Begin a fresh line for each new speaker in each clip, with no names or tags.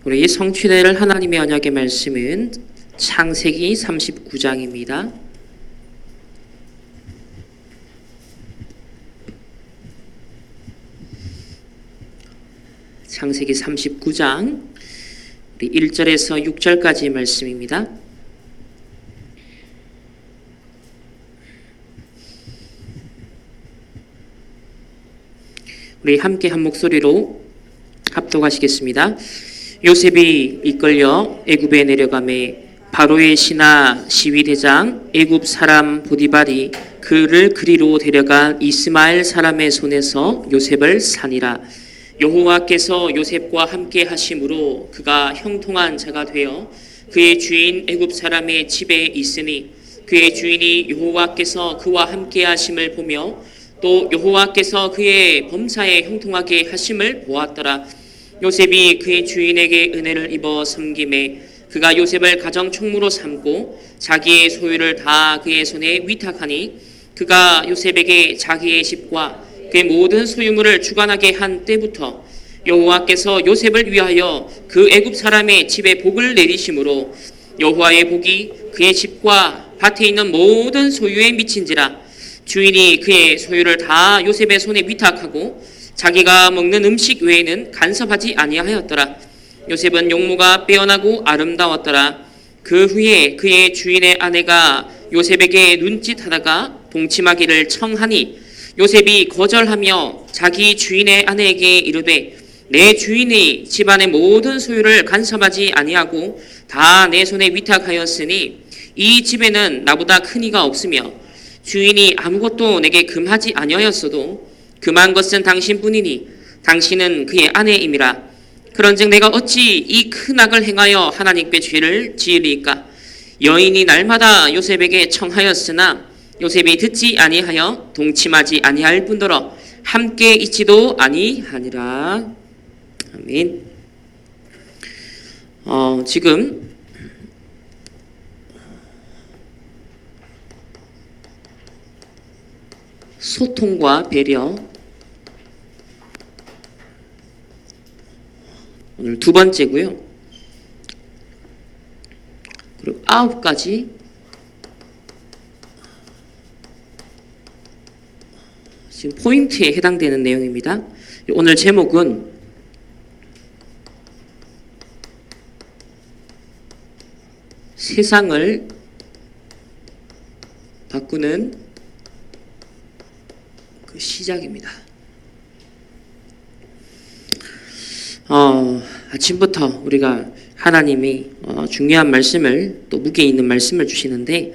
우리 성취될 하나님의 언약의 말씀은 창세기 39장입니다. 창세기 39장 우리 1절에서 6절까지의 말씀입니다. 우리 함께 한 목소리로 합독하시겠습니다. 요셉이 이끌려 애굽에 내려가매 바로의 신하 시위대장 애굽 사람 보디발이 그를 그리로 데려간 이스마엘 사람의 손에서 요셉을 산이라. 여호와께서 요셉과 함께 하심으로 그가 형통한 자가 되어 그의 주인 애굽 사람의 집에 있으니 그의 주인이 여호와께서 그와 함께 하심을 보며 또 여호와께서 그의 범사에 형통하게 하심을 보았더라. 요셉이 그의 주인에게 은혜를 입어 섬김에 그가 요셉을 가정 총무로 삼고 자기의 소유를 다 그의 손에 위탁하니 그가 요셉에게 자기의 집과 그의 모든 소유물을 주관하게 한 때부터 여호와께서 요셉을 위하여 그 애굽 사람의 집에 복을 내리심으로 여호와의 복이 그의 집과 밭에 있는 모든 소유에 미친지라. 주인이 그의 소유를 다 요셉의 손에 위탁하고 자기가 먹는 음식 외에는 간섭하지 아니하였더라. 요셉은 용모가 빼어나고 아름다웠더라. 그 후에 그의 주인의 아내가 요셉에게 눈짓하다가 동침하기를 청하니 요셉이 거절하며 자기 주인의 아내에게 이르되 내 주인이 집안의 모든 소유를 간섭하지 아니하고 다 내 손에 위탁하였으니 이 집에는 나보다 큰 이가 없으며 주인이 아무것도 내게 금하지 아니하였어도 금한 것은 당신뿐이니 당신은 그의 아내임이라. 그런즉 내가 어찌 이 큰 악을 행하여 하나님께 죄를 지으리까. 여인이 날마다 요셉에게 청하였으나 요셉이 듣지 아니하여 동침하지 아니할 뿐더러 함께 있지도 아니하니라. 아멘. 지금 소통과 배려, 오늘 두 번째고요. 그리고 9가지 지금 포인트에 해당되는 내용입니다. 오늘 제목은 세상을 바꾸는 그 시작입니다. 아침부터 우리가 하나님이 중요한 말씀을 또 무게 있는 말씀을 주시는데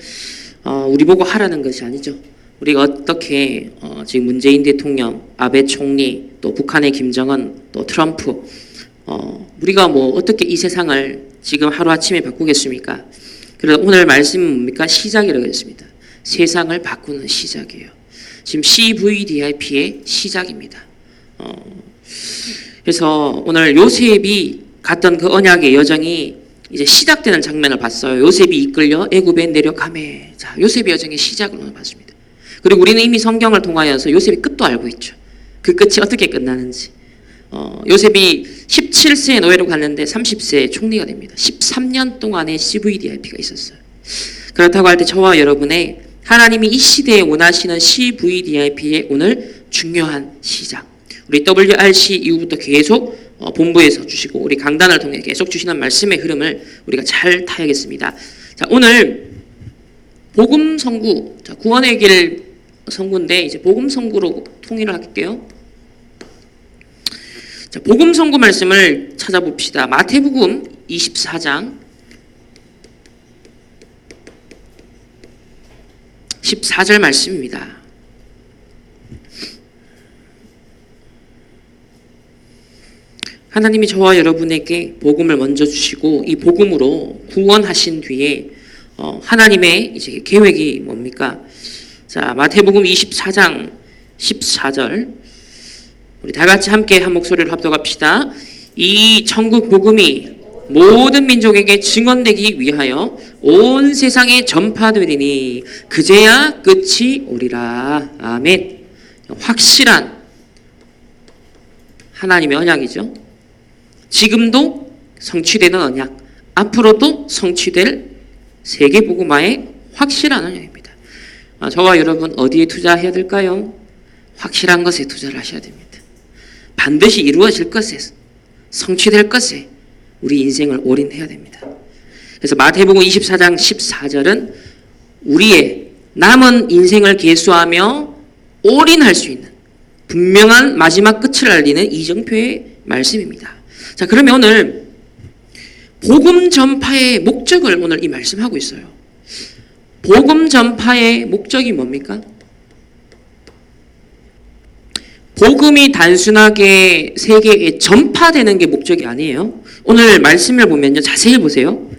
우리 보고 하라는 것이 아니죠. 우리가 어떻게 지금 문재인 대통령, 아베 총리, 또 북한의 김정은, 또 트럼프 우리가 뭐 어떻게 이 세상을 지금 하루아침에 바꾸겠습니까? 그래서 오늘 말씀은 뭡니까? 시작이라고 했습니다. 세상을 바꾸는 시작이에요. 지금 CVDIP의 시작입니다. 그래서 오늘 요셉이 갔던 그 언약의 여정이 이제 시작되는 장면을 봤어요. 요셉이 이끌려 애굽에 내려가매. 자, 요셉의 여정의 시작을 오늘 봤습니다. 그리고 우리는 이미 성경을 통하여서 요셉의 끝도 알고 있죠. 그 끝이 어떻게 끝나는지. 요셉이 17세에 노예로 갔는데 30세에 총리가 됩니다. 13년 동안의 CVDIP가 있었어요. 그렇다고 할 때 저와 여러분의 하나님이 이 시대에 원하시는 CVDIP의 오늘 중요한 시작. 우리 WRC 이후부터 계속 본부에서 주시고 우리 강단을 통해 계속 주시는 말씀의 흐름을 우리가 잘 타야겠습니다. 자, 오늘 복음 선구, 자, 구원의 길 선구인데 이제 복음 선구로 통일을 할게요. 자, 복음 선구 말씀을 찾아봅시다. 마태복음 24장 14절 말씀입니다. 하나님이 저와 여러분에게 복음을 먼저 주시고 이 복음으로 구원하신 뒤에 하나님의 이제 계획이 뭡니까? 자, 마태복음 24장 14절 우리 다 같이 함께 한 목소리로 합독합시다. 이 천국 복음이 모든 민족에게 증언되기 위하여 온 세상에 전파되리니 그제야 끝이 오리라. 아멘. 확실한 하나님의 언약이죠. 지금도 성취되는 언약, 앞으로도 성취될 세계복음화의 확실한 언약입니다. 저와 여러분 어디에 투자해야 될까요? 확실한 것에 투자를 하셔야 됩니다. 반드시 이루어질 것에, 성취될 것에 우리 인생을 올인해야 됩니다. 그래서 마태복음 24장 14절은 우리의 남은 인생을 계수하며 올인할 수 있는 분명한 마지막 끝을 알리는 이정표의 말씀입니다. 자, 그러면 오늘 복음 전파의 목적을 오늘 이 말씀하고 있어요. 복음 전파의 목적이 뭡니까? 복음이 단순하게 세계에 전파되는 게 목적이 아니에요. 오늘 말씀을 보면요, 자세히 보세요.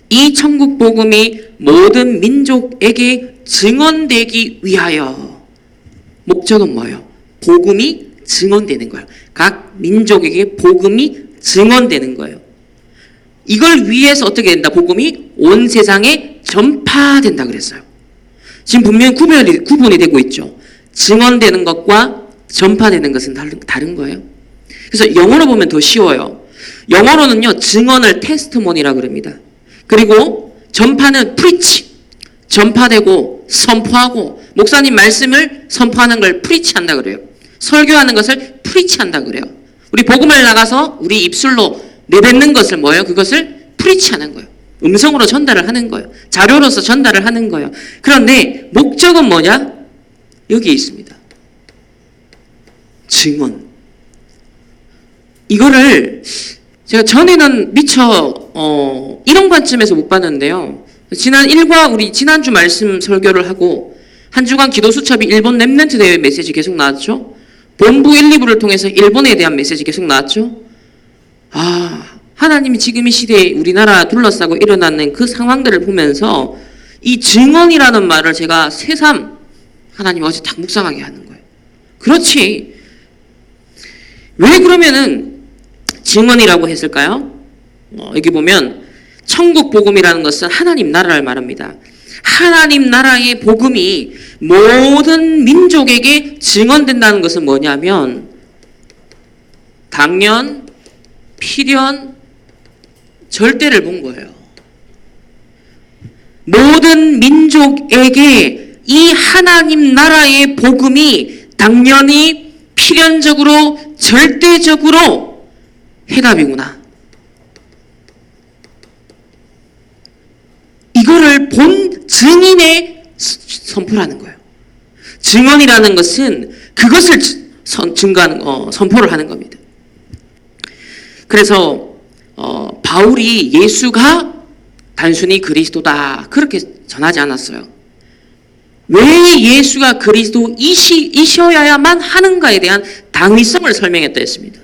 이 천국 복음이 모든 민족에게 증언되기 위하여. 목적은 뭐예요? 복음이 증언되는 거예요. 각 민족에게 복음이 증언되는 거예요. 이걸 위해서 어떻게 된다? 복음이 온 세상에 전파된다 그랬어요. 지금 분명히 구분이 되고 있죠. 증언되는 것과 전파되는 것은 다른 거예요. 그래서 영어로 보면 더 쉬워요. 영어로는요, 증언을 테스트모니라고 그럽니다. 그리고 전파는 preach, 전파되고 선포하고, 목사님 말씀을 선포하는 걸 preach한다 그래요. 설교하는 것을 preach한다 그래요. 우리 복음을 나가서 우리 입술로 내뱉는 것을 뭐예요? 그것을 preach하는 거예요. 음성으로 전달을 하는 거예요. 자료로서 전달을 하는 거예요. 그런데 목적은 뭐냐? 여기에 있습니다. 증언. 이거를 제가 전에는 미처 이런 관점에서 못 봤는데요. 우리 지난주 말씀 설교를 하고 한 주간 기도 수첩이 일본 렘넌트 대회 메시지 계속 나왔죠. 본부 1, 2부를 통해서 일본에 대한 메시지 계속 나왔죠. 하나님이 지금 이 시대에 우리나라 둘러싸고 일어나는 그 상황들을 보면서 이 증언이라는 말을 제가 새삼 하나님 어제 딱 묵상하게 하는 거예요. 그렇지. 왜 그러면은 증언이라고 했을까요? 여기 보면 천국 복음이라는 것은 하나님 나라를 말합니다. 하나님 나라의 복음이 모든 민족에게 증언된다는 것은 뭐냐면 당년, 필연, 절대를 본 거예요. 모든 민족에게 이 하나님 나라의 복음이 당연히 필연적으로 절대적으로 해답이구나. 이거를 본 증인의 선포라는 거예요. 증언이라는 것은 그것을 선포를 하는 겁니다. 그래서 바울이 예수가 단순히 그리스도다 그렇게 전하지 않았어요. 왜 예수가 그리스도이셔야만 하는가에 대한 당위성을 설명했다 했습니다.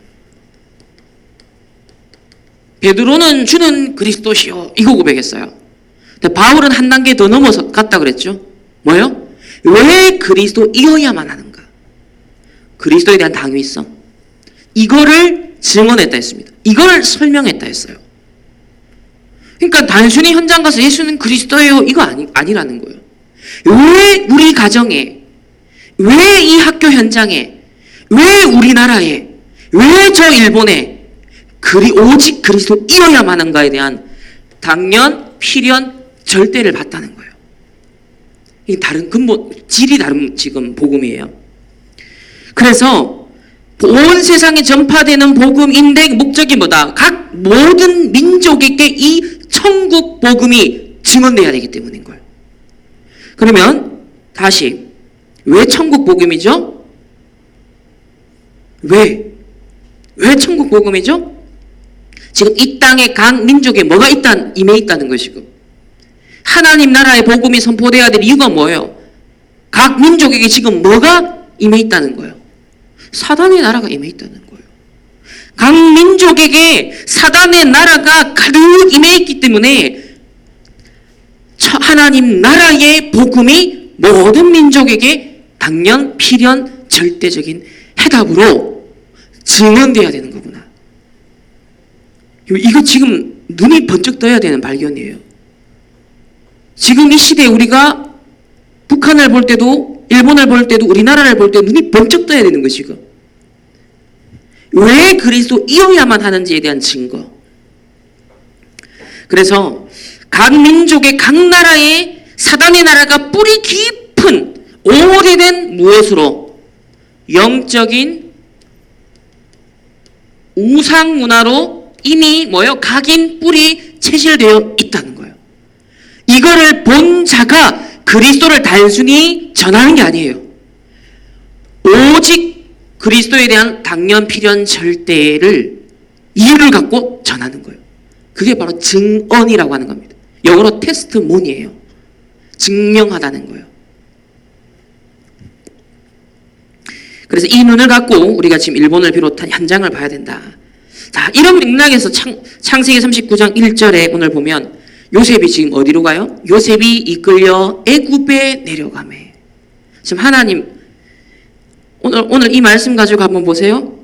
베드로는 주는 그리스도시요 이거 고백했어요. 근데 바울은 한 단계 더 넘어서 갔다 그랬죠. 뭐요? 왜 그리스도이어야만 하는가? 그리스도에 대한 당위성. 이거를 증언했다 했습니다. 이걸 설명했다 했어요. 그러니까 단순히 현장 가서 예수는 그리스도예요 이거 아니라는 거예요. 왜 우리 가정에, 왜 이 학교 현장에, 왜 우리나라에, 왜 저 일본에 오직 그리스도이어야만 하는가에 대한 당연, 필연, 절대를 봤다는 거예요. 이게 다른 근본, 질이 다른 지금 복음이에요. 그래서 온 세상에 전파되는 복음인데 목적이 뭐다? 각 모든 민족에게 이 천국 복음이 증언돼야 되기 때문인 거예요. 그러면 다시 왜 천국 복음이죠? 왜 천국 복음이죠? 지금 이 땅에 각 민족에 뭐가 임해 있다는 것이고 하나님 나라의 복음이 선포되어야 될 이유가 뭐예요? 각 민족에게 지금 뭐가 임해 있다는 거예요? 사단의 나라가 임해 있다는 거예요. 각 민족에게 사단의 나라가 가득 임해 있기 때문에 하나님 나라의 복음이 모든 민족에게 당연, 필연, 절대적인 해답으로 증언돼야 되는 거구나. 이거 지금 눈이 번쩍 떠야 되는 발견이에요. 지금 이 시대에 우리가 북한을 볼 때도 일본을 볼 때도 우리나라를 볼 때 눈이 번쩍 떠야 되는 것이고 왜 그리스도이어야만 하는지에 대한 증거. 그래서 각 민족의 각 나라의 사단의 나라가 뿌리 깊은 오래된 무엇으로? 영적인 우상 문화로 이미 뭐요? 각인 뿌리 체질되어 있다는 거예요. 이거를 본 자가 그리스도를 단순히 전하는 게 아니에요. 오직 그리스도에 대한 당연, 필연, 절대를 이유를 갖고 전하는 거예요. 그게 바로 증언이라고 하는 겁니다. 영어로 테스트모니예요. 증명하다는 거예요. 그래서 이 눈을 갖고 우리가 지금 일본을 비롯한 현장을 봐야 된다. 자, 이런 맥락에서 창세기 39장 1절에 오늘 보면 요셉이 지금 어디로 가요? 요셉이 이끌려 애굽에 내려가매. 지금 하나님 오늘 이 말씀 가지고 한번 보세요.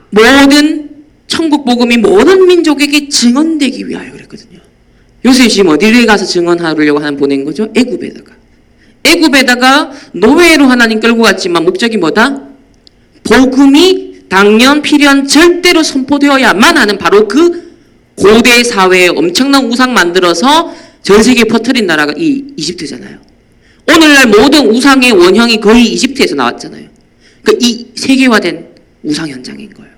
모든 천국 복음이 모든 민족에게 증언되기 위하여 그랬거든요. 요셉이 지금 어디를 가서 증언하려고 하는 보낸 거죠? 애굽에다가. 애굽에다가 노예로 하나님 끌고 갔지만 목적이 뭐다? 복음이 당연, 필연, 절대로 선포되어야만 하는 바로 그 고대 사회에 엄청난 우상 만들어서 전 세계에 퍼뜨린 나라가 이 이집트잖아요. 오늘날 모든 우상의 원형이 거의 이집트에서 나왔잖아요. 그러니까 이 세계화된 우상 현장인 거예요.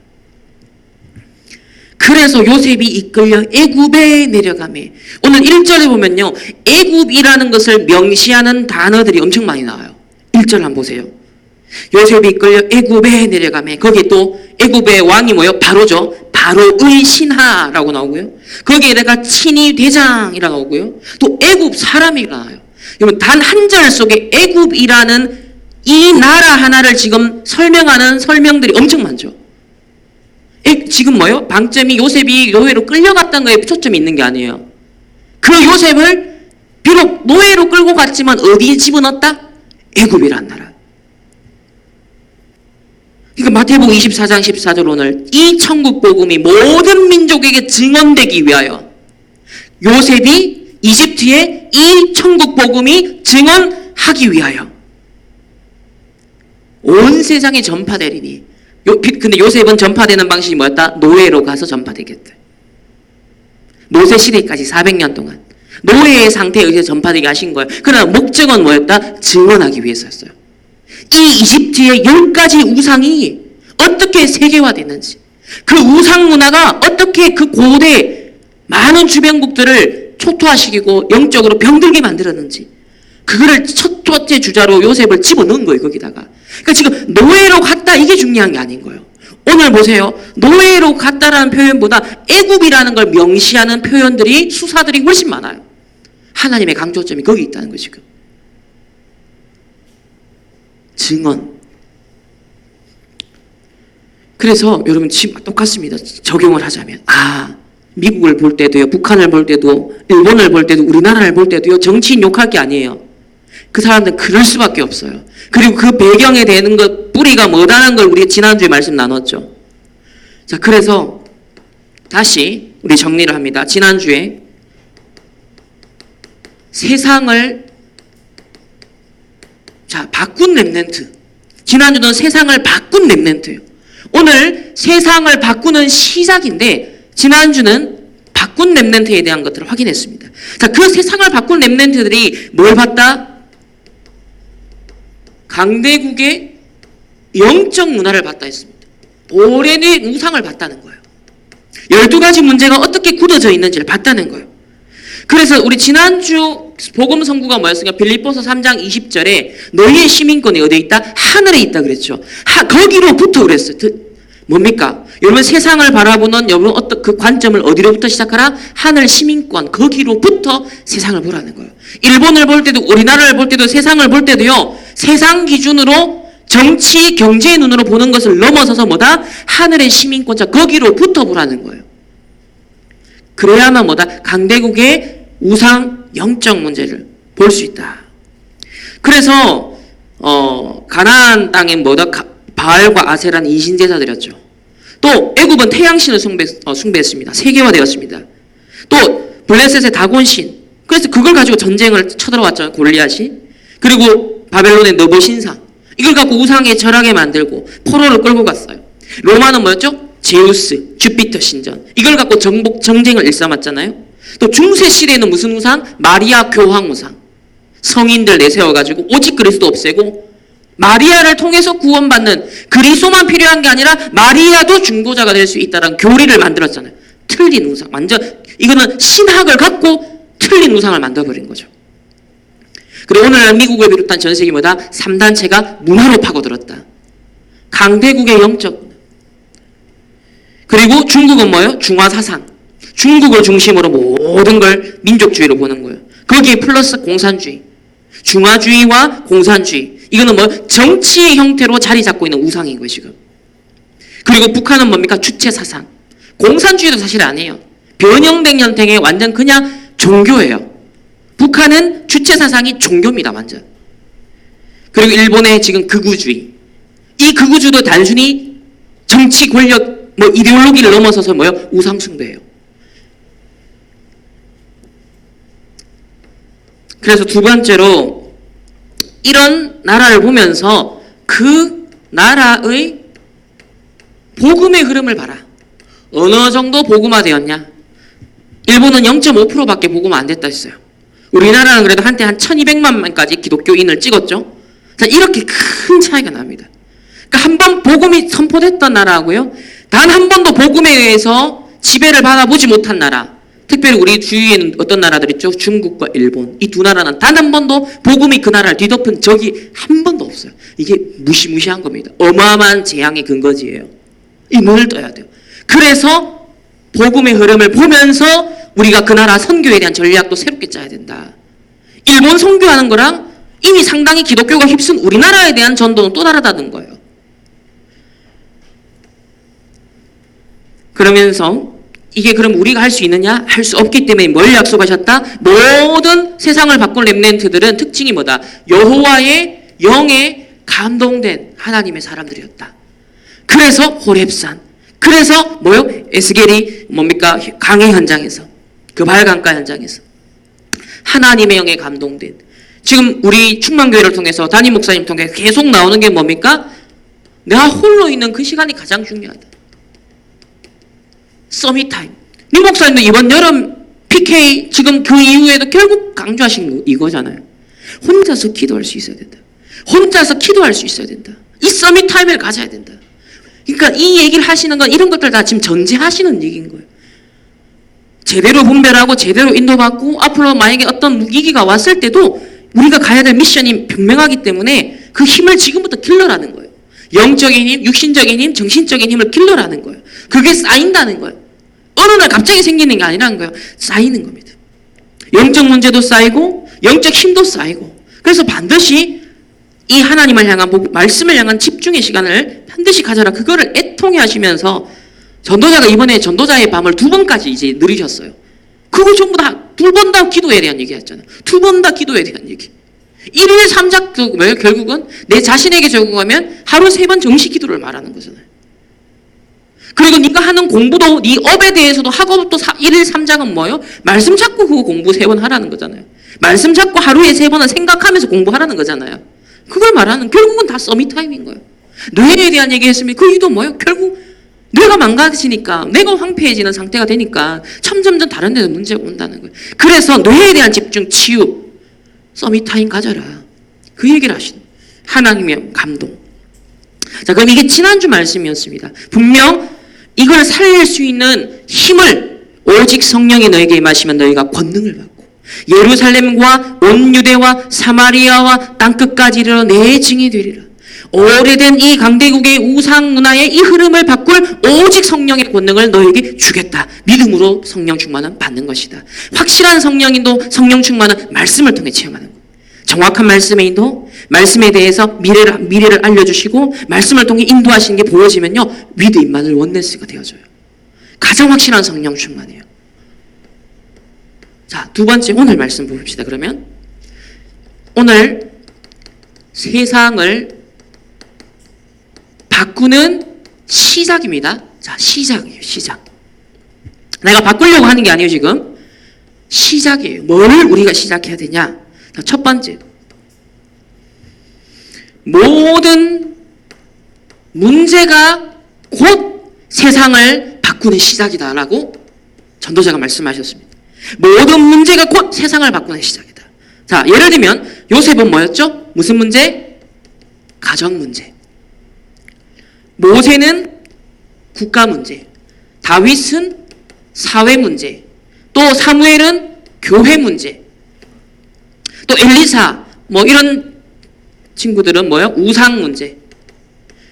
그래서 요셉이 이끌려 애굽에 내려가매. 오늘 1절에 보면요. 애굽이라는 것을 명시하는 단어들이 엄청 많이 나와요. 1절 한번 보세요. 요셉이 이끌려 애굽에 내려가매. 거기에 또 애굽의 왕이 뭐예요? 바로죠. 바로의 신하라고 나오고요. 거기에다가 친위 대장이라고 나오고요. 또 애굽 사람이 나와요. 그러면 단 한 절 속에 애굽이라는 이 나라 하나를 지금 설명하는 설명들이 엄청 많죠. 지금 뭐요? 방점이 요셉이 노예로 끌려갔던 거에 초점이 있는 게 아니에요. 그 요셉을 비록 노예로 끌고 갔지만 어디에 집어넣었다? 애굽이란 나라. 그러니까 마태복음 24장 14절 오늘 이 천국 복음이 모든 민족에게 증언되기 위하여 요셉이 이집트에 이 천국 복음이 증언하기 위하여 온 세상에 전파되리니. 근데 요셉은 전파되는 방식이 뭐였다? 노예로 가서 전파되겠다. 노세 시대까지 400년 동안 노예의 상태에 의해서 전파되게 하신 거예요. 그러나 목적은 뭐였다? 증언하기 위해서였어요. 이 이집트의 10가지 우상이 어떻게 세계화됐는지, 그 우상 문화가 어떻게 그 고대 많은 주변국들을 초토화시키고 영적으로 병들게 만들었는지, 그거를 첫 번째 주자로 요셉을 집어넣은 거예요, 거기다가. 그러니까 지금 노예로 갔다 이게 중요한 게 아닌 거예요. 오늘 보세요. 노예로 갔다라는 표현보다 애굽이라는 걸 명시하는 표현들이, 수사들이 훨씬 많아요. 하나님의 강조점이 거기 있다는 거죠, 지금. 증언. 그래서 여러분 지금 똑같습니다. 적용을 하자면 미국을 볼 때도요, 북한을 볼 때도, 일본을 볼 때도, 우리나라를 볼 때도요, 정치인 욕할 게 아니에요. 그 사람들은 그럴 수밖에 없어요. 그리고 그 배경에 대는 것, 뿌리가 뭐다는 걸 우리 지난주에 말씀 나눴죠. 자, 그래서 다시 우리 정리를 합니다. 지난주에 세상을 바꾼 렘넌트. 지난주는 세상을 바꾼 렘넌트예요. 오늘 세상을 바꾸는 시작인데 지난주는 바꾼 렘넌트에 대한 것들을 확인했습니다. 자, 그 세상을 바꾼 렘넌트들이 뭘 봤다? 강대국의 영적 문화를 봤다 했습니다. 오래된 우상을 봤다는 거예요. 12가지 문제가 어떻게 굳어져 있는지를 봤다는 거예요. 그래서 우리 지난주 복음 선구가 뭐였습니까? 빌립보서 3장 20절에 너희의 시민권이 어디에 있다? 하늘에 있다 그랬죠. 거기로부터 그랬어요. 뭡니까? 여러분 세상을 바라보는 여러분 어떤 그 관점을 어디로부터 시작하라? 하늘 시민권, 거기로부터 세상을 보라는 거예요. 일본을 볼 때도, 우리나라를 볼 때도, 세상을 볼 때도요, 세상 기준으로 정치, 경제의 눈으로 보는 것을 넘어서서 뭐다? 하늘의 시민권자, 거기로부터 보라는 거예요. 그래야만 뭐다? 강대국의 우상, 영적 문제를 볼 수 있다. 그래서 가나안 땅에 뭐다? 바알과 아세라는 이신제사 드렸죠. 또 애굽은 태양신을 숭배했습니다. 세계화되었습니다. 또 블레셋의 다곤신, 그래서 그걸 가지고 전쟁을 쳐들어왔죠. 골리앗이. 그리고 바벨론의 너보 신상, 이걸 갖고 우상에 절하게 만들고 포로를 끌고 갔어요. 로마는 뭐였죠? 제우스, 주피터 신전. 이걸 갖고 정쟁을 일삼았잖아요. 또 중세 시대에는 무슨 우상? 마리아 교황 우상. 성인들 내세워가지고 오직 그리스도 없애고 마리아를 통해서 구원받는, 그리스도만 필요한 게 아니라 마리아도 중보자가 될 수 있다는 교리를 만들었잖아요. 틀린 우상. 완전 이거는 신학을 갖고 틀린 우상을 만들어버린 거죠. 그리고 오늘날 미국을 비롯한 전 세계마다 3단체가 문화로 파고들었다. 강대국의 영적. 그리고 중국은 뭐예요? 중화사상. 중국을 중심으로 모든 걸 민족주의로 보는 거예요. 거기에 플러스 공산주의. 중화주의와 공산주의. 이거는 뭐 정치의 형태로 자리 잡고 있는 우상인 거예요, 지금. 그리고 북한은 뭡니까? 주체사상. 공산주의도 사실 아니에요. 변형된 형태의 완전 그냥 종교예요. 북한은 주체사상이 종교입니다, 완전. 그리고 일본의 지금 극우주의. 이 극우주도 단순히 정치 권력, 뭐 이데올로기를 넘어서서 뭐예요? 우상숭배예요. 그래서 두 번째로 이런 나라를 보면서 그 나라의 복음의 흐름을 봐라. 어느 정도 복음화되었냐? 일본은 0.5%밖에 복음화 안 됐다 했어요. 우리나라는 그래도 한때 한 1200만 명까지 기독교인을 찍었죠. 자, 이렇게 큰 차이가 납니다. 그러니까 한 번 복음이 선포됐던 나라하고요, 단 한 번도 복음에 의해서 지배를 받아보지 못한 나라, 특별히 우리 주위에는 어떤 나라들 있죠? 중국과 일본. 이 두 나라는 단 한 번도 복음이 그 나라를 뒤덮은 적이 한 번도 없어요. 이게 무시무시한 겁니다. 어마어마한 재앙의 근거지예요. 이 눈을 떠야 돼요. 그래서 복음의 흐름을 보면서 우리가 그 나라 선교에 대한 전략도 새롭게 짜야 된다. 일본 선교하는 거랑 이미 상당히 기독교가 휩쓴 우리나라에 대한 전도는 또 다르다는 거예요. 그러면서 이게 그럼 우리가 할 수 있느냐? 할 수 없기 때문에 뭘 약속하셨다? 모든 세상을 바꿀 렘넌트들은 특징이 뭐다? 여호와의 영에 감동된 하나님의 사람들이었다. 그래서 호렙산, 그래서 뭐요? 에스겔이 뭡니까? 강해 현장에서, 그 발강가 현장에서 하나님의 영에 감동된, 지금 우리 충만교회를 통해서 담임 목사님 통해 계속 나오는 게 뭡니까? 내가 홀로 있는 그 시간이 가장 중요하다. 서밋 타임. 니 목사님도 이번 여름 PK 지금 그 이후에도 결국 강조하신 거 이거잖아요. 혼자서 기도할 수 있어야 된다. 혼자서 기도할 수 있어야 된다. 이 서밋 타임을 가져야 된다. 그러니까 이 얘기를 하시는 건 이런 것들 다 지금 전제하시는 얘기인 거예요. 제대로 분별하고 제대로 인도받고 앞으로 만약에 어떤 위기가 왔을 때도 우리가 가야 될 미션이 분명하기 때문에 그 힘을 지금부터 길러라는 거예요. 영적인 힘, 육신적인 힘, 정신적인 힘을 길러라는 거예요. 그게 쌓인다는 거예요. 어느 날 갑자기 생기는 게 아니라는 거예요. 쌓이는 겁니다. 영적 문제도 쌓이고 영적 힘도 쌓이고, 그래서 반드시 이 하나님을 향한 말씀을 향한 집중의 시간을 반드시 가져라. 그거를 애통해 하시면서 전도자가 이번에 전도자의 밤을 2번까지 이제 누리셨어요. 그거 전부 다 2번 다 기도에 대한 얘기 했잖아요. 2번 다 기도에 대한 얘기. 1일 3작 뭐예요? 결국은 내 자신에게 적용하면 하루 3번 정식 기도를 말하는 거잖아요. 그리고 네가 하는 공부도, 네 업에 대해서도 학업도 1일 3작은 뭐예요? 말씀 찾고 그거 공부 3번 하라는 거잖아요. 말씀 찾고 하루에 3번은 생각하면서 공부하라는 거잖아요. 그걸 말하는, 결국은 다 서밋 타임인 거예요. 뇌에 대한 얘기 했으면 그 이유도 뭐예요? 결국 뇌가 망가지니까, 뇌가 황폐해지는 상태가 되니까 점점점 다른 데도 문제가 온다는 거예요. 그래서 뇌에 대한 집중, 치유, 서밋 타임 가져라. 그 얘기를 하시는 하나님의 감동. 자, 그럼 이게 지난주 말씀이었습니다. 분명 이걸 살릴 수 있는 힘을 오직 성령이 너에게 임하시면 너희가 권능을 받고 예루살렘과 온 유대와 사마리아와 땅끝까지 이르러 내 증인이 되리라. 오래된 이 강대국의 우상 문화의 이 흐름을 바꿀 오직 성령의 권능을 너에게 주겠다. 믿음으로 성령 충만은 받는 것이다. 확실한 성령인도 성령 충만은 말씀을 통해 체험하는 것. 정확한 말씀의 인도, 말씀에 대해서 미래를 알려주시고 말씀을 통해 인도하시는 게 보여지면요, 위드 임마누엘 원네스가 되어져요. 가장 확실한 성령 충만이에요. 자, 두 번째 오늘 말씀 봅시다. 그러면 오늘 세상을 바꾸는 시작입니다. 자, 시작이에요. 시작. 내가 바꾸려고 하는 게 아니에요. 지금 시작이에요. 뭐를 우리가 시작해야 되냐? 자, 첫 번째, 모든 문제가 곧 세상을 바꾸는 시작이다라고 전도자가 말씀하셨습니다. 모든 문제가 곧 세상을 바꾸는 시작이다. 자, 예를 들면 요셉은 뭐였죠? 무슨 문제? 가정 문제. 모세는 국가 문제. 다윗은 사회 문제. 또 사무엘은 교회 문제. 또 엘리사 뭐 이런 친구들은 뭐요? 우상 문제.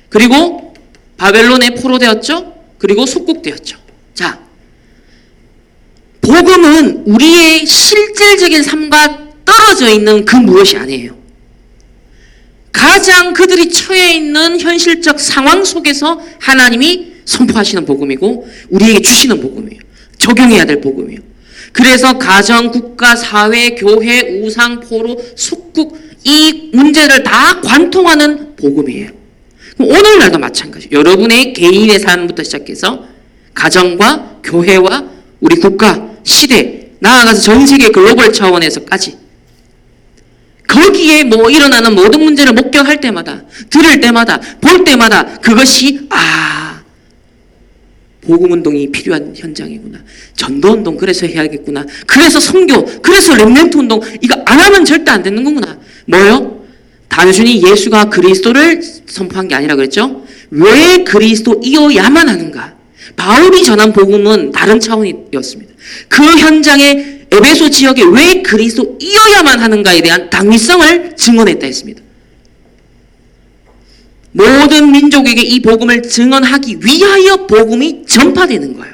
그리고 바벨론에 포로되었죠. 그리고 속국되었죠. 자, 복음은 우리의 실질적인 삶과 떨어져 있는 그 무엇이 아니에요. 가장 그들이 처해 있는 현실적 상황 속에서 하나님이 선포하시는 복음이고 우리에게 주시는 복음이에요. 적용해야 될 복음이에요. 그래서 가정, 국가, 사회, 교회, 우상, 포로, 속국 이 문제를 다 관통하는 복음이에요. 그럼 오늘날도 마찬가지예요. 여러분의 개인의 삶부터 시작해서 가정과 교회와 우리 국가, 시대, 나아가서 전 세계 글로벌 차원에서까지 거기에 뭐 일어나는 모든 문제를 목격할 때마다, 들을 때마다, 볼 때마다 그것이 복음운동이 필요한 현장이구나. 전도운동 그래서 해야겠구나. 그래서 선교, 그래서 렘넌트 운동 이거 안 하면 절대 안 되는 거구나. 뭐요? 단순히 예수가 그리스도를 선포한 게 아니라 그랬죠? 왜 그리스도이어야만 하는가? 바울이 전한 복음은 다른 차원이었습니다. 그 현장에 에베소 지역에 왜 그리스도이어야만 하는가에 대한 당위성을 증언했다 했습니다. 모든 민족에게 이 복음을 증언하기 위하여 복음이 전파되는 거예요.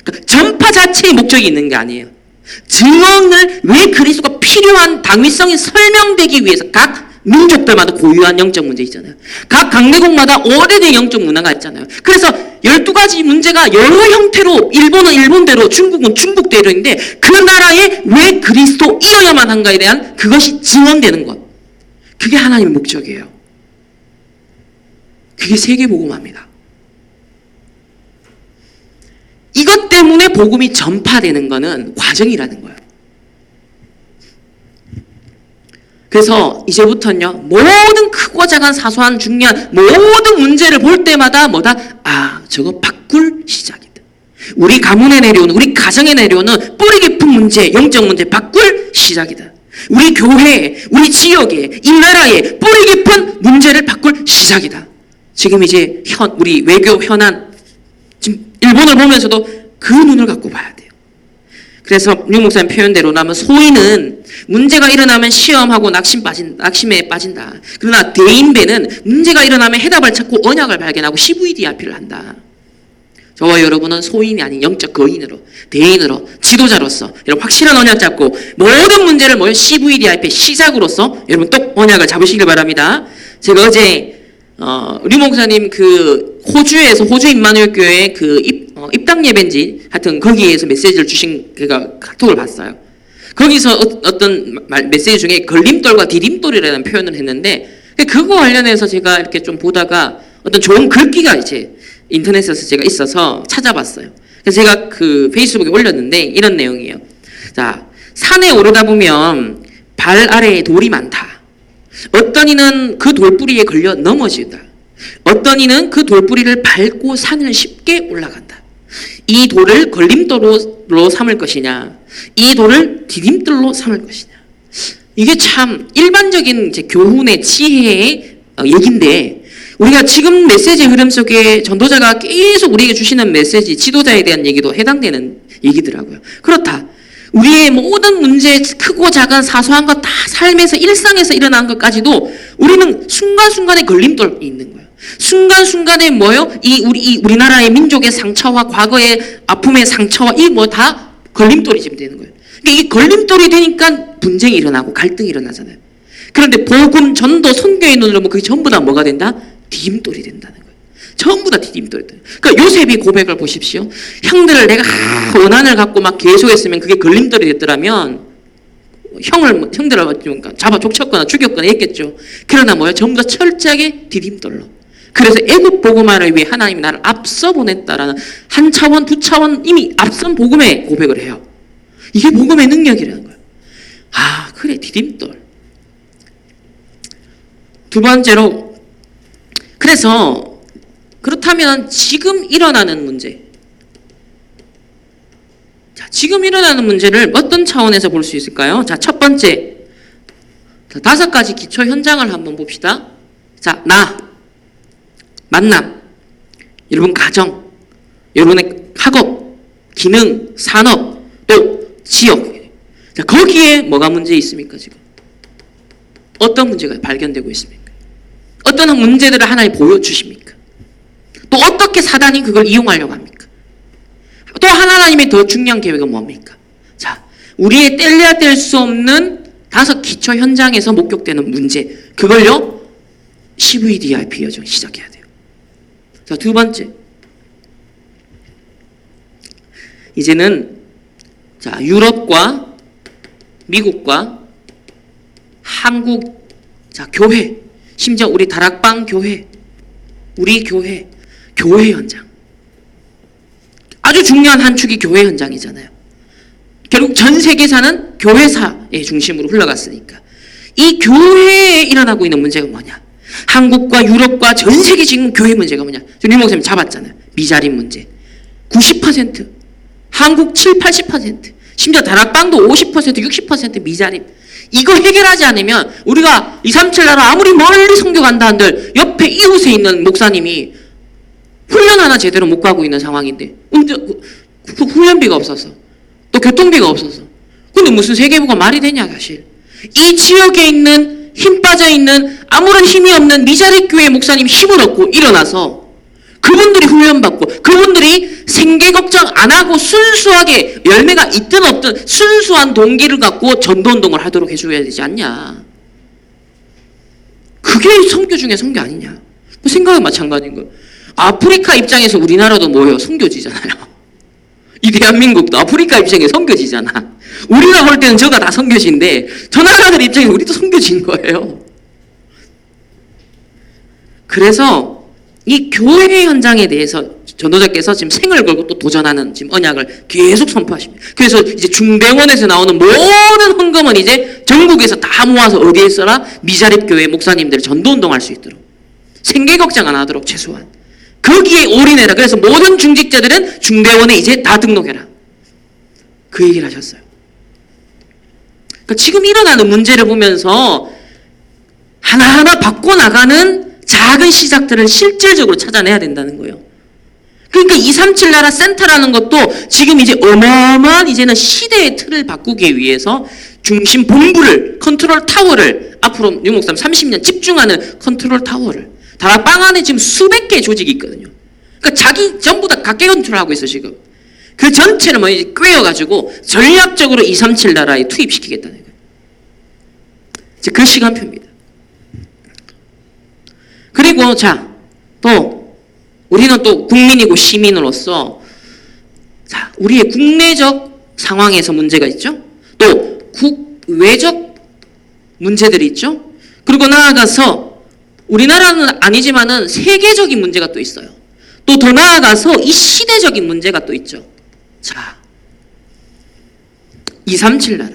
그러니까 전파 자체의 목적이 있는 게 아니에요. 증언을 왜 그리스도가 필요한 당위성이 설명되기 위해서 각 민족들마다 고유한 영적 문제 있잖아요. 각 강대국마다 오래된 영적 문화가 있잖아요. 그래서 12가지 문제가 여러 형태로 일본은 일본대로 중국은 중국대로인데 그 나라에 왜 그리스도이어야만 한가에 대한 그것이 증언되는 것. 그게 하나님의 목적이에요. 그게 세계복음화입니다. 이것 때문에 복음이 전파되는 것은 과정이라는 거예요. 그래서 이제부터는요, 모든 크고 작은 사소한 중요한 모든 문제를 볼 때마다 저거 바꿀 시작이다. 우리 가문에 내려오는, 우리 가정에 내려오는 뿌리 깊은 문제, 영적 문제 바꿀 시작이다. 우리 교회, 우리 지역에, 이 나라에 뿌리 깊은 문제를 바꿀 시작이다. 지금 이제 우리 외교 현안, 지금 일본을 보면서도 그 눈을 갖고 봐야 돼요. 그래서 류 목사님 표현대로라면 소인은 문제가 일어나면 시험하고 낙심에 빠진다. 그러나 대인배는 문제가 일어나면 해답을 찾고 언약을 발견하고 CVDRP를 한다. 저와 여러분은 소인이 아닌 영적 거인으로, 대인으로, 지도자로서 여러분 확실한 언약 잡고 모든 문제를 CVDRP 시작으로서 여러분 또 언약을 잡으시길 바랍니다. 제가 어제 류 목사님 그 호주 임마누엘 교회 그 입당 예배인지 하여튼 거기에서 메시지를 주신 제가 카톡을 봤어요. 거기서 어떤 메시지 중에 걸림돌과 디딤돌이라는 표현을 했는데 그거 관련해서 제가 이렇게 좀 보다가 어떤 좋은 글귀가 이제 인터넷에서 제가 있어서 찾아봤어요. 그래서 제가 그 페이스북에 올렸는데 이런 내용이에요. 자, 산에 오르다 보면 발 아래에 돌이 많다. 어떤 이는 그 돌뿌리에 걸려 넘어진다. 어떤 이는 그 돌뿌리를 밟고 산을 쉽게 올라간다. 이 돌을 걸림돌로 삼을 것이냐, 이 돌을 디딤돌로 삼을 것이냐. 이게 참 일반적인 이제 교훈의 지혜의 얘기인데 우리가 지금 메시지 흐름 속에 전도자가 계속 우리에게 주시는 메시지, 지도자에 대한 얘기도 해당되는 얘기더라고요. 그렇다. 우리의 모든 문제, 크고 작은 사소한 것 다 삶에서 일상에서 일어난 것까지도 우리는 순간순간에 걸림돌이 있는 거예요. 순간순간에 우리나라의 민족의 상처와 과거의 아픔의 상처와 다 걸림돌이 지금 되는 거예요. 그러니까 이 걸림돌이 되니까 분쟁이 일어나고 갈등이 일어나잖아요. 그런데 복음, 전도, 선교의 눈으로 보면 그게 전부 다 뭐가 된다? 디딤돌이 된다는 거예요. 전부 다 디딤돌이 돼요. 그러니까 요셉이 고백을 보십시오. 형들을 내가 원한을 갖고 막 계속했으면 그게 걸림돌이 됐더라면 형들을 잡아 족쳤거나 죽였거나 했겠죠. 그러나 전부 다 철저하게 디딤돌로. 그래서 애국 복음화를 위해 하나님이 나를 앞서 보냈다라는 한 차원, 두 차원 이미 앞선 복음의 고백을 해요. 이게 복음의 능력이라는 거예요. 그래, 디딤돌. 두 번째로, 그래서 그렇다면 지금 일어나는 문제, 자, 지금 일어나는 문제를 어떤 차원에서 볼 수 있을까요? 자, 첫 번째, 자, 5가지 기초 현장을 한번 봅시다. 자, 나, 만남, 여러분 가정, 여러분의 학업, 기능, 산업, 또 지역. 자, 거기에 뭐가 문제 있습니까, 지금? 어떤 문제가 발견되고 있습니까? 어떤 문제들을 하나님 보여주십니까? 또 어떻게 사단이 그걸 이용하려고 합니까? 또 하나님의 더 중요한 계획은 뭡니까? 자, 우리의 뗄래야 뗄 수 없는 5 기초 현장에서 목격되는 문제, 그걸요 CVDIP 여정 시작해야 돼요. 자, 2번째, 이제는 자, 유럽과 미국과 한국, 자, 교회, 심지어 우리 다락방 교회, 우리 교회 현장, 아주 중요한 한 축이 교회 현장이잖아요. 결국 전 세계사는 교회사의 중심으로 흘러갔으니까 이 교회에 일어나고 있는 문제가 뭐냐? 한국과 유럽과 전 세계 지금 교회 문제가 뭐냐? 저 류 목사님 잡았잖아요. 미자립 문제 90%, 한국 7, 80%, 심지어 다락방도 50%, 60% 미자립. 이거 해결하지 않으면 우리가 237 나라 아무리 멀리 선교 간다 한들 옆에 이웃에 있는 목사님이 훈련 하나 제대로 못 가고 있는 상황인데 훈련비가 없어서 또 교통비가 없어서, 근데 무슨 세계부가 말이 되냐 사실. 이 지역에 있는 힘 빠져있는 아무런 힘이 없는 미자립 교회 목사님 힘을 얻고 일어나서 그분들이 훈련받고 그분들이 생계 걱정 안 하고 순수하게 열매가 있든 없든 순수한 동기를 갖고 전도운동을 하도록 해줘야 되지 않냐. 그게 선교 중에 선교 아니냐. 생각은 마찬가지인 거예요. 아프리카 입장에서 우리나라도 뭐예요? 선교지잖아요. 이 대한민국도 아프리카 입장에 선교지잖아. 우리가 볼 때는 저가 다 선교지인데 저 나라들 입장에 우리도 선교지인 거예요. 그래서 이 교회 현장에 대해서 전도자께서 지금 생을 걸고 또 도전하는 지금 언약을 계속 선포하십니다. 그래서 이제 중대원에서 나오는 모든 헌금은 이제 전국에서 다 모아서 어디에 써라? 미자립 교회 목사님들 전도운동할 수 있도록, 생계 걱정 안 하도록 최소한 거기에 올인해라. 그래서 모든 중직자들은 중대원에 이제 다 등록해라. 그 얘기를 하셨어요. 그러니까 지금 일어나는 문제를 보면서 하나하나 바꿔나가는 작은 시작들을 실질적으로 찾아내야 된다는 거예요. 그러니까 237 나라 센터라는 것도 지금 이제 어마어마한 이제는 시대의 틀을 바꾸기 위해서 중심 본부를, 컨트롤 타워를 앞으로 류 목사님 30년 집중하는 컨트롤 타워를, 다락방 안에 지금 수백 개의 조직이 있거든요. 그러니까 자기 전부 다 각계 컨트롤하고 있어 지금. 그 전체를 뭐 이제 꿰어가지고 전략적으로 237 나라에 투입시키겠다는 거예요. 이제 그 시간표입니다. 그리고 자, 또 우리는 또 국민이고 시민으로서 자, 우리의 국내적 상황에서 문제가 있죠. 또 국외적 문제들이 있죠. 그리고 나아가서 우리나라는 아니지만은 세계적인 문제가 또 있어요. 또 더 나아가서 이 시대적인 문제가 또 있죠. 자, 237 나라.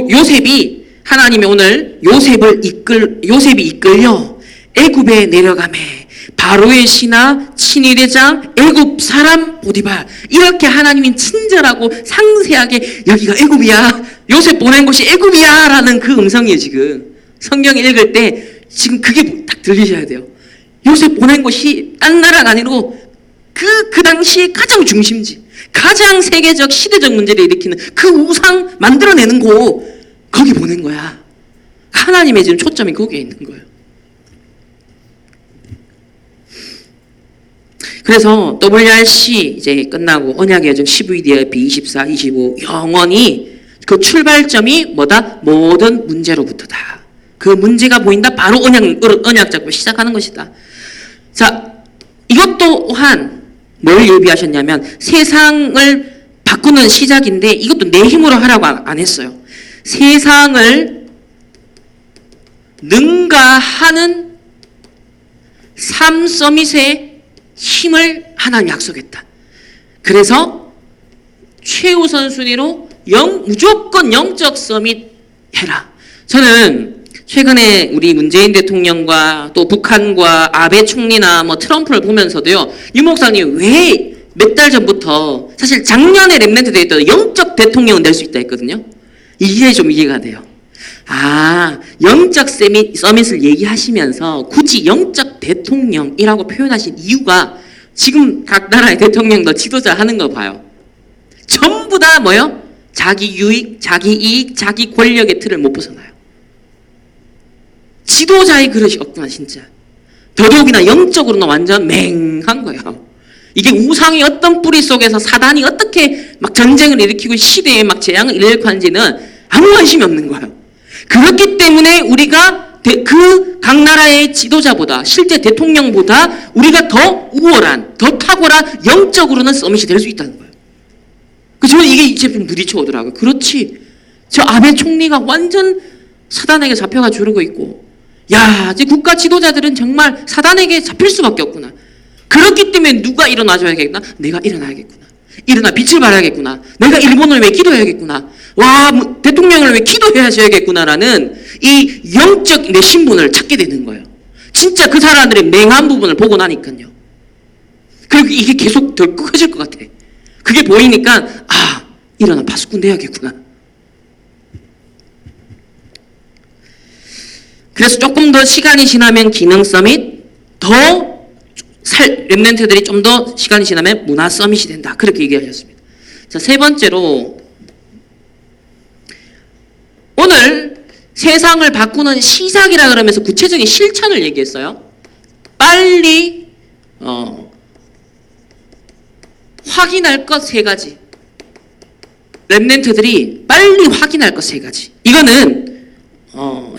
요셉이 하나님이 오늘 요셉이 이끌려 애굽에 내려가매 바로의 신하 친위대장 애굽 사람 보디발, 이렇게 하나님이 친절하고 상세하게 여기가 애굽이야, 요셉 보낸 곳이 애굽이야 라는 그 음성이에요. 지금 성경 읽을 때 지금 그게 딱 들리셔야 돼요. 요셉 보낸 곳이 딴 나라가 아니고 그 당시 가장 중심지, 가장 세계적 시대적 문제를 일으키는 그 우상 만들어내는 곳, 거기 보낸 거야. 하나님의 지금 초점이 거기에 있는 거예요. 그래서 WRC 이제 끝나고 언약의 여정 CVDIP 24, 25 영원히 그 출발점이 뭐다? 모든 문제로부터다. 그 문제가 보인다. 바로 언약 잡고 시작하는 것이다. 자, 이것 또한 뭘 예비하셨냐면 세상을 바꾸는 시작인데 이것도 내 힘으로 하라고 안 했어요. 세상을 능가하는 삶 서밋의 힘을 하나님 약속했다. 그래서 최우선 순위로 무조건 영적 서밋 해라. 저는 최근에 우리 문재인 대통령과 또 북한과 아베 총리나 뭐 트럼프를 보면서도요, 유 목사님 왜 몇 달 전부터 사실 작년에 랩런트 대회 때 영적 대통령은 될 수 있다 했거든요. 이게 좀 이해가 돼요. 아, 영적 서밋을 얘기하시면서 굳이 영적 대통령이라고 표현하신 이유가 지금 각 나라의 대통령도 지도자 하는 거 봐요. 전부 다 뭐요? 자기 유익, 자기 이익, 자기 권력의 틀을 못 벗어나요. 지도자의 그릇이 없구나 진짜. 더더욱이나 영적으로는 완전 맹한 거예요. 이게 우상의 어떤 뿌리 속에서 사단이 어떻게 막 전쟁을 일으키고 시대에 막 재앙을 일으키고 하는지는 아무 관심이 없는 거예요. 그렇기 때문에 우리가 그 각 나라의 지도자보다 실제 대통령보다 우리가 더 우월한, 더 탁월한 영적으로는 서밋이 될 수 있다는 거예요. 그래서 저는 이게 제품 부딪혀 오더라고요. 그렇지. 저 아베 총리가 완전 사단에게 잡혀가 주르고 있고, 야, 이제 국가 지도자들은 정말 사단에게 잡힐 수밖에 없구나. 그렇기 때문에 누가 일어나줘야겠구나. 내가 일어나야겠구나. 일어나 빛을 발하겠구나. 내가 일본을 왜 기도해야겠구나. 와, 대통령을 왜 기도해야겠구나라는 이 영적 내 신분을 찾게 되는 거예요. 진짜 그 사람들의 맹한 부분을 보고 나니까요. 그리고 이게 계속 더 커질 것 같아. 그게 보이니까 아, 일어나 파수꾼 돼야겠구나. 그래서 조금 더 시간이 지나면 기능 서밋, 더 랩런트들이 좀 더 시간이 지나면 문화 서밋이 된다. 그렇게 얘기하셨습니다. 자, 세 번째로 오늘 세상을 바꾸는 시작이라 그러면서 구체적인 실천을 얘기했어요. 빨리 확인할 것 세 가지. 랩런트들이 빨리 확인할 것 세 가지. 이거는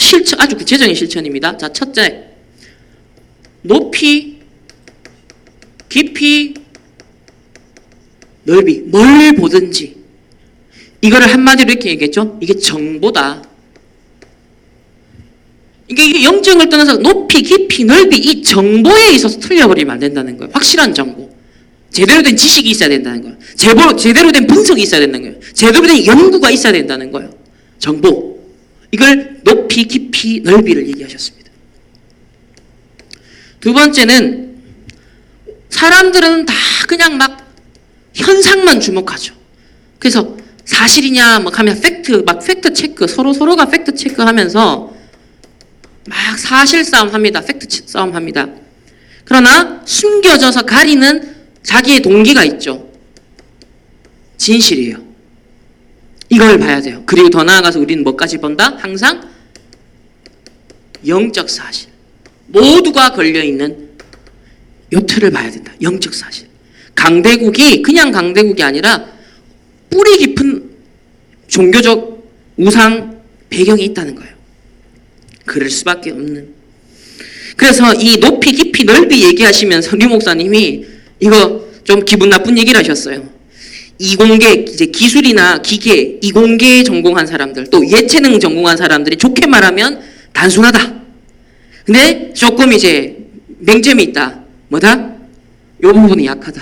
실천, 아주 구체적인 실천입니다. 자, 첫째, 높이, 깊이, 넓이, 뭘 보든지. 이거를 한마디로 이렇게 얘기했죠. 이게 정보다. 이게 영적을 떠나서 높이, 깊이, 넓이, 이 정보에 있어서 틀려버리면 안 된다는 거예요. 확실한 정보. 제대로 된 지식이 있어야 된다는 거예요. 제대로 된 분석이 있어야 된다는 거예요. 제대로 된 연구가 있어야 된다는 거예요. 정보. 이걸 높이, 깊이, 넓이를 얘기하셨습니다. 두 번째는 사람들은 다 그냥 막 현상만 주목하죠. 그래서 사실이냐 뭐 하면 팩트 체크, 서로가 팩트 체크하면서 막 사실 싸움 합니다. 팩트 싸움 합니다. 그러나 숨겨져서 가리는 자기의 동기가 있죠. 진실이에요. 이걸 봐야 돼요. 그리고 더 나아가서 우리는 뭐까지 본다? 항상 영적 사실. 모두가 걸려있는 요 틀을 봐야 된다. 영적 사실. 강대국이 그냥 강대국이 아니라 뿌리 깊은 종교적 우상 배경이 있다는 거예요. 그럴 수밖에 없는. 그래서 이 높이, 깊이, 넓이 얘기하시면서 류 목사님이 이거 좀 기분 나쁜 얘기를 하셨어요. 이공계, 이제 기술이나 기계, 이공계 전공한 사람들, 또 예체능 전공한 사람들이 좋게 말하면 단순하다. 근데 조금 이제 맹점이 있다. 뭐다? 요 부분이 약하다.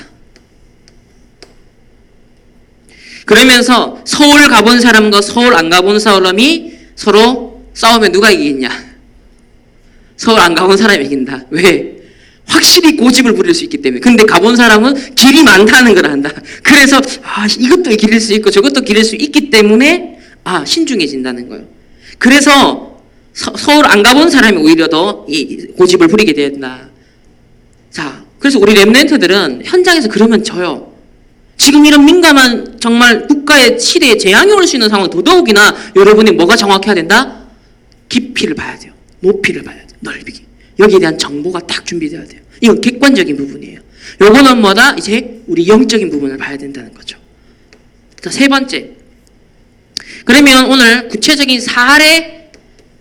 그러면서 서울 가본 사람과 서울 안 가본 사람이 서로 싸우면 누가 이기겠냐? 서울 안 가본 사람이 이긴다. 왜? 확실히 고집을 부릴 수 있기 때문에. 근데 가본 사람은 길이 많다는 걸 안다. 그래서 이것도 기를 수 있고 저것도 기를 수 있기 때문에 신중해진다는 거예요. 그래서 서울 안 가본 사람이 오히려 더 이 고집을 부리게 된다. 자, 그래서 우리 랩런트들은 현장에서 그러면 져요. 지금 이런 민감한 정말 국가의 시대에 재앙이 올 수 있는 상황 더더욱이나 여러분이 뭐가 정확해야 된다? 깊이를 봐야 돼요. 높이를 봐야 돼요. 넓이. 여기에 대한 정보가 딱 준비돼야 돼요. 이건 객관적인 부분이에요. 요거는 뭐다? 이제 우리 영적인 부분을 봐야 된다는 거죠. 자, 세 번째. 그러면 오늘 구체적인 사례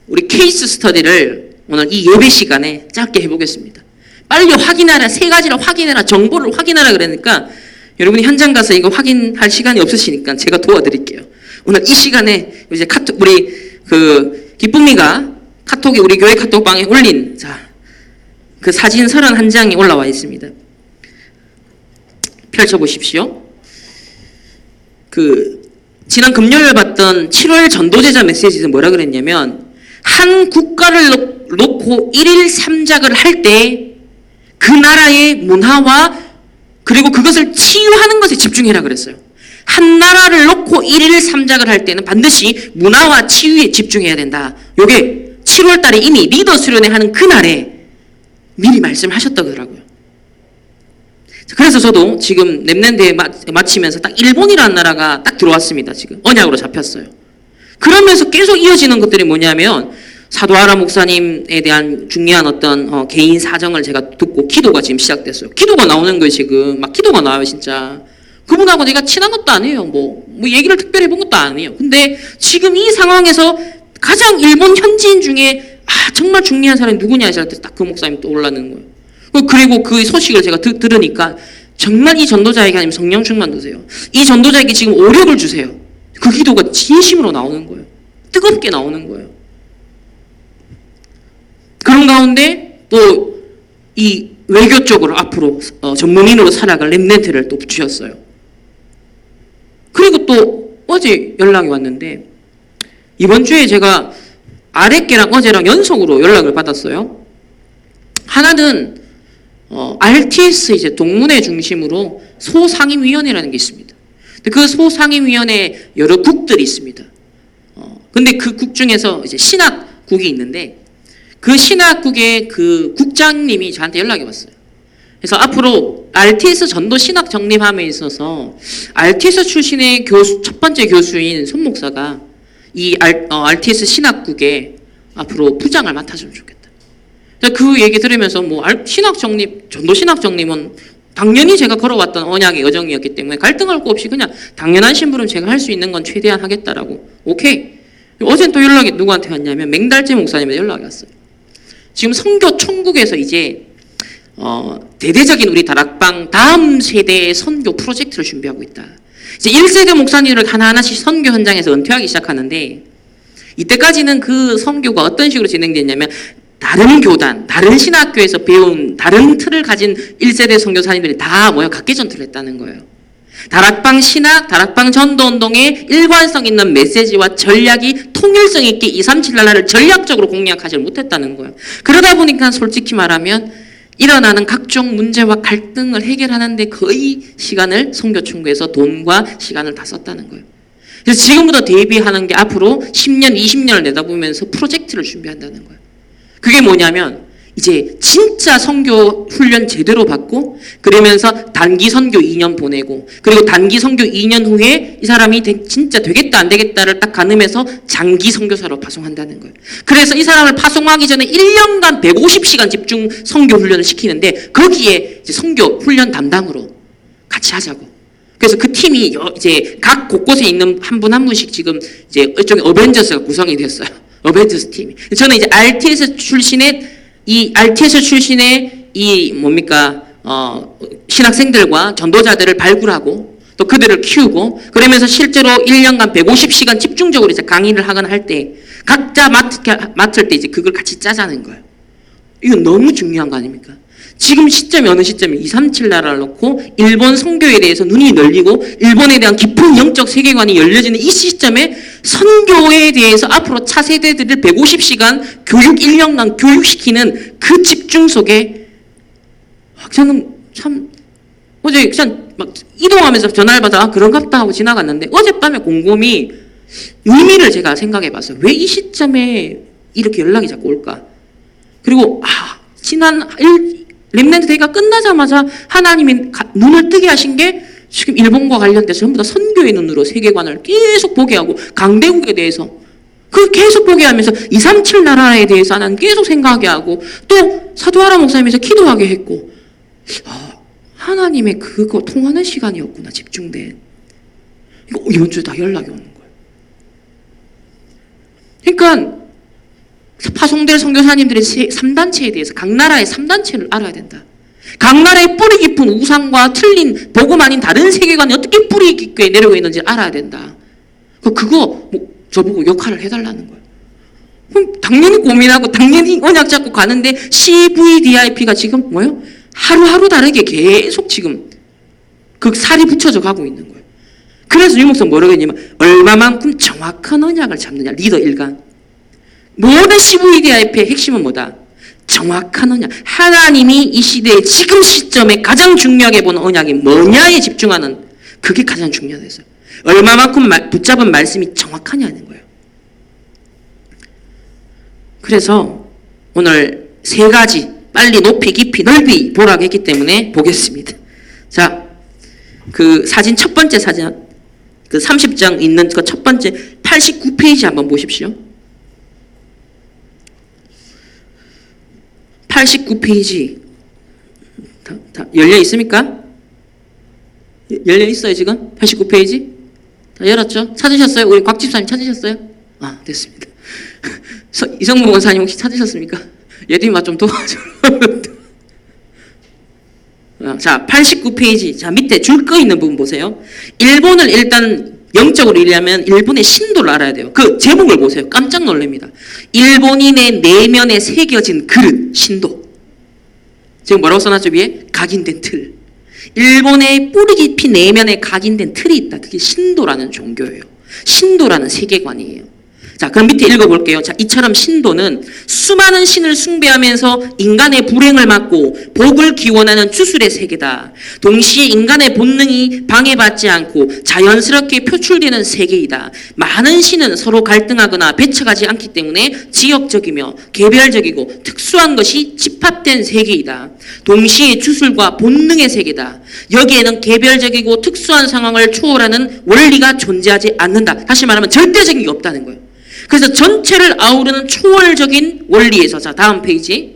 우리 케이스 스터디를 오늘 이 예배 시간에 짧게 해보겠습니다. 빨리 확인하라. 세 가지를 확인해라. 정보를 확인하라 그러니까 여러분이 현장 가서 이거 확인할 시간이 없으시니까 제가 도와드릴게요. 오늘 이 시간에 이제 카톡 우리 기쁨이가 카톡에 우리 교회 카톡방에 올린 그 사진 31장이 올라와 있습니다. 펼쳐보십시오. 지난 금요일 봤던 7월 전도제자 메시지에서 뭐라 그랬냐면 한 국가를 놓고 일일 삼작을 할 때 그 나라의 문화와 그리고 그것을 치유하는 것에 집중해라 그랬어요. 한 나라를 놓고 일일 삼작을 할 때는 반드시 문화와 치유에 집중해야 된다. 요게 7월 달에 이미 리더 수련회 하는 그날에 미리 말씀하셨다더라고요. 그래서 저도 지금 랩랜드에 마치면서 딱 일본이라는 나라가 딱 들어왔습니다. 지금 언약으로 잡혔어요. 그러면서 계속 이어지는 것들이 뭐냐면 사도하라 목사님에 대한 중요한 어떤 개인 사정을 제가 듣고 기도가 지금 시작됐어요. 기도가 나오는 거예요. 지금 막 기도가 나와요. 진짜 그분하고 내가 친한 것도 아니에요. 뭐 얘기를 특별히 해본 것도 아니에요. 근데 지금 이 상황에서 가장 일본 현지인 중에 정말 중요한 사람이 누구냐 했을 때 딱 그 목사님이 떠올라는 거예요. 그리고 그 소식을 제가 들으니까 정말 이 전도자에게 아니면 성령 충만 주세요. 이 전도자에게 지금 오력을 주세요. 그 기도가 진심으로 나오는 거예요. 뜨겁게 나오는 거예요. 그런 가운데 또 이 외교 쪽으로 앞으로 전문인으로 살아갈 랩런트를 또 주셨어요. 그리고 또 어제 연락이 왔는데 이번 주에 제가 아랫개랑 어제랑 연속으로 연락을 받았어요. 하나는 RTS 이제 동문회 중심으로 소상임위원회라는 게 있습니다. 그 소상임위원회 여러 국들이 있습니다. 근데 그 국 중에서 이제 신학국이 있는데 그 신학국의 그 국장님이 저한테 연락이 왔어요. 그래서 앞으로 RTS 전도 신학 정립함에 있어서 RTS 출신의 첫 번째 교수인 손 목사가 이 RTS 신학국에 앞으로 부장을 맡아주면 좋겠다. 그 얘기 들으면서 뭐 신학 정립, 전도 신학 정립은 당연히 제가 걸어왔던 언약의 여정이었기 때문에 갈등할 거 없이 그냥 당연한 심부름 제가 할 수 있는 건 최대한 하겠다라고. 오케이. 어젠 또 연락이 누구한테 왔냐면 맹달재 목사님한테 연락이 왔어요. 지금 선교 총국에서 이제 대대적인 우리 다락방 다음 세대의 선교 프로젝트를 준비하고 있다. 이제 1세대 목사님을 하나하나씩 선교 현장에서 은퇴하기 시작하는데 이때까지는 그 선교가 어떤 식으로 진행됐냐면 다른 교단, 다른 신학교에서 배운 다른 틀을 가진 1세대 선교사님들이 다 모여 각계 전투를 했다는 거예요. 다락방 신학, 다락방 전도운동의 일관성 있는 메시지와 전략이 통일성 있게 237 나라를 전략적으로 공략하지 못했다는 거예요. 그러다 보니까 솔직히 말하면 일어나는 각종 문제와 갈등을 해결하는 데 거의 시간을 선교총구에서 돈과 시간을 다 썼다는 거예요. 그래서 지금부터 대비하는 게 앞으로 10년, 20년을 내다보면서 프로젝트를 준비한다는 거예요. 그게 뭐냐면 이제 진짜 선교 훈련 제대로 받고 그러면서 단기 선교 2년 보내고 그리고 단기 선교 2년 후에 이 사람이 진짜 되겠다 안 되겠다를 딱 가늠해서 장기 선교사로 파송한다는 거예요. 그래서 이 사람을 파송하기 전에 1년간 150시간 집중 선교 훈련을 시키는데 거기에 이제 선교 훈련 담당으로 같이 하자고. 그래서 그 팀이 이제 각 곳곳에 있는 한 분 한 분씩 지금 이제 일종의 어벤져스가 구성이 됐어요. 어벤져스 팀이. 저는 이제 RTS 출신의 이 뭡니까 신학생들과 전도자들을 발굴하고 또 그들을 키우고 그러면서 실제로 1년간 150시간 집중적으로 이제 강의를 하거나 할 때 각자 맡을 때 이제 그걸 같이 짜자는 거예요. 이건 너무 중요한 거 아닙니까? 지금 시점이 어느 시점이 237 나라를 놓고 일본 선교에 대해서 눈이 열리고 일본에 대한 깊은 영적 세계관이 열려지는 이 시점에 선교에 대해서 앞으로 차세대들을 150시간 교육 1년간 교육시키는 그 집중 속에 저는 참 어제 그냥 막 이동하면서 전화를 받아 그런갑다 하고 지나갔는데 어젯밤에 곰곰이 의미를 제가 생각해 봤어요. 왜 이 시점에 이렇게 연락이 자꾸 올까? 그리고 지난 렘넌트 대회가 끝나자마자 하나님이 눈을 뜨게 하신 게 지금 일본과 관련돼서 전부 다 선교의 눈으로 세계관을 계속 보게 하고 강대국에 대해서 그 계속 보게 하면서 237 나라에 대해서 하나님 계속 생각하게 하고 또 사도하라 목사님에서 기도하게 했고 하나님의 그거 통하는 시간이었구나 집중된 이번 주에 다 연락이 오는 거예요. 그러니까 파송될 선교사님들의 3단체에 대해서 각 나라의 3단체를 알아야 된다. 각 나라의 뿌리 깊은 우상과 틀린 복음 아닌 다른 세계관이 어떻게 뿌리 깊게 내려오고 있는지 알아야 된다. 그거 저보고 역할을 해달라는 거예요. 그럼 당연히 고민하고 당연히 언약 잡고 가는데 CVDIP가 지금 뭐예요? 하루하루 다르게 계속 지금 그 살이 붙여져 가고 있는 거예요. 그래서 유목성 뭐라고 했냐면 얼마만큼 정확한 언약을 잡느냐. 리더 일관. 모든 CVDIP의 핵심은 뭐다? 정확한 언약. 하나님이 이 시대의 지금 시점에 가장 중요하게 보는 언약이 뭐냐에 집중하는, 그게 가장 중요하다고요. 얼마만큼 붙잡은 말씀이 정확하냐는 거예요. 그래서 오늘 세 가지 빨리 높이 깊이 넓이 보라고 했기 때문에 보겠습니다. 자, 그 사진, 첫 번째 사진, 그 30장 있는 그 첫 번째 89페이지 한번 보십시오. 89페이지 다 열려 있습니까? 열려 있어요 지금? 89페이지? 다 열었죠? 찾으셨어요? 우리 곽 집사님 찾으셨어요? 아, 됐습니다. 이성무 권사님 혹시 찾으셨습니까? 예림아 좀 도와줘. 자, 89페이지. 자, 밑에 줄 거 있는 부분 보세요. 일본을 일단 영적으로 이해하면 일본의 신도를 알아야 돼요. 그 제목을 보세요. 깜짝 놀랍니다. 일본인의 내면에 새겨진 그릇, 신도. 지금 뭐라고 써놨죠 위에? 각인된 틀. 일본의 뿌리 깊이 내면에 각인된 틀이 있다. 그게 신도라는 종교예요. 신도라는 세계관이에요. 자, 그럼 밑에 읽어볼게요. 자, 이처럼 신도는 수많은 신을 숭배하면서 인간의 불행을 막고 복을 기원하는 주술의 세계다. 동시에 인간의 본능이 방해받지 않고 자연스럽게 표출되는 세계이다. 많은 신은 서로 갈등하거나 배척하지 않기 때문에 지역적이며 개별적이고 특수한 것이 집합된 세계이다. 동시에 주술과 본능의 세계다. 여기에는 개별적이고 특수한 상황을 초월하는 원리가 존재하지 않는다. 다시 말하면 절대적인 게 없다는 거예요. 그래서 전체를 아우르는 초월적인 원리에서, 자, 다음 페이지.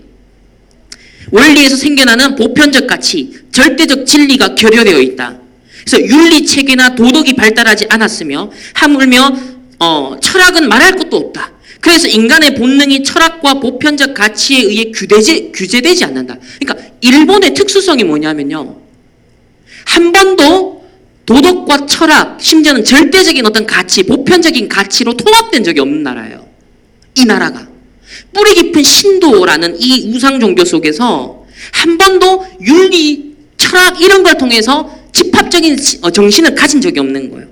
원리에서 생겨나는 보편적 가치, 절대적 진리가 결여되어 있다. 그래서 윤리 체계나 도덕이 발달하지 않았으며 하물며 철학은 말할 것도 없다. 그래서 인간의 본능이 철학과 보편적 가치에 의해 규제되지 않는다. 그러니까 일본의 특수성이 뭐냐면요, 한 번도 도덕과 철학, 심지어는 절대적인 어떤 가치, 보편적인 가치로 통합된 적이 없는 나라예요. 이 나라가. 뿌리 깊은 신도라는 이 우상 종교 속에서 한 번도 윤리, 철학 이런 걸 통해서 집합적인 정신을 가진 적이 없는 거예요.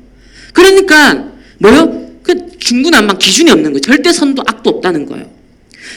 그러니까 뭐요? 그 중구난방 기준이 없는 거예요. 절대선도 악도 없다는 거예요.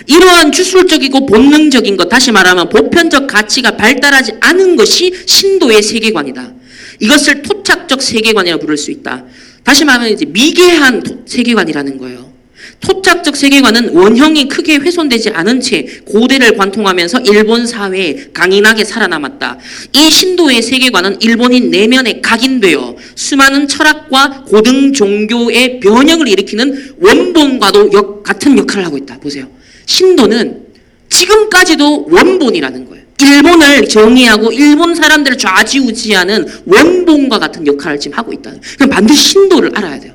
이러한 주술적이고 본능적인 것, 다시 말하면 보편적 가치가 발달하지 않은 것이 신도의 세계관이다. 이것을 토착적 세계관이라고 부를 수 있다. 다시 말하면 이제 미개한 세계관이라는 거예요. 토착적 세계관은 원형이 크게 훼손되지 않은 채 고대를 관통하면서 일본 사회에 강인하게 살아남았다. 이 신도의 세계관은 일본인 내면에 각인되어 수많은 철학과 고등 종교의 변형을 일으키는 원본과도 같은 역할을 하고 있다. 보세요. 신도는 지금까지도 원본이라는 거예요. 일본을 정의하고 일본 사람들을 좌지우지하는 원본과 같은 역할을 지금 하고 있다. 그럼 반드시 신도를 알아야 돼요.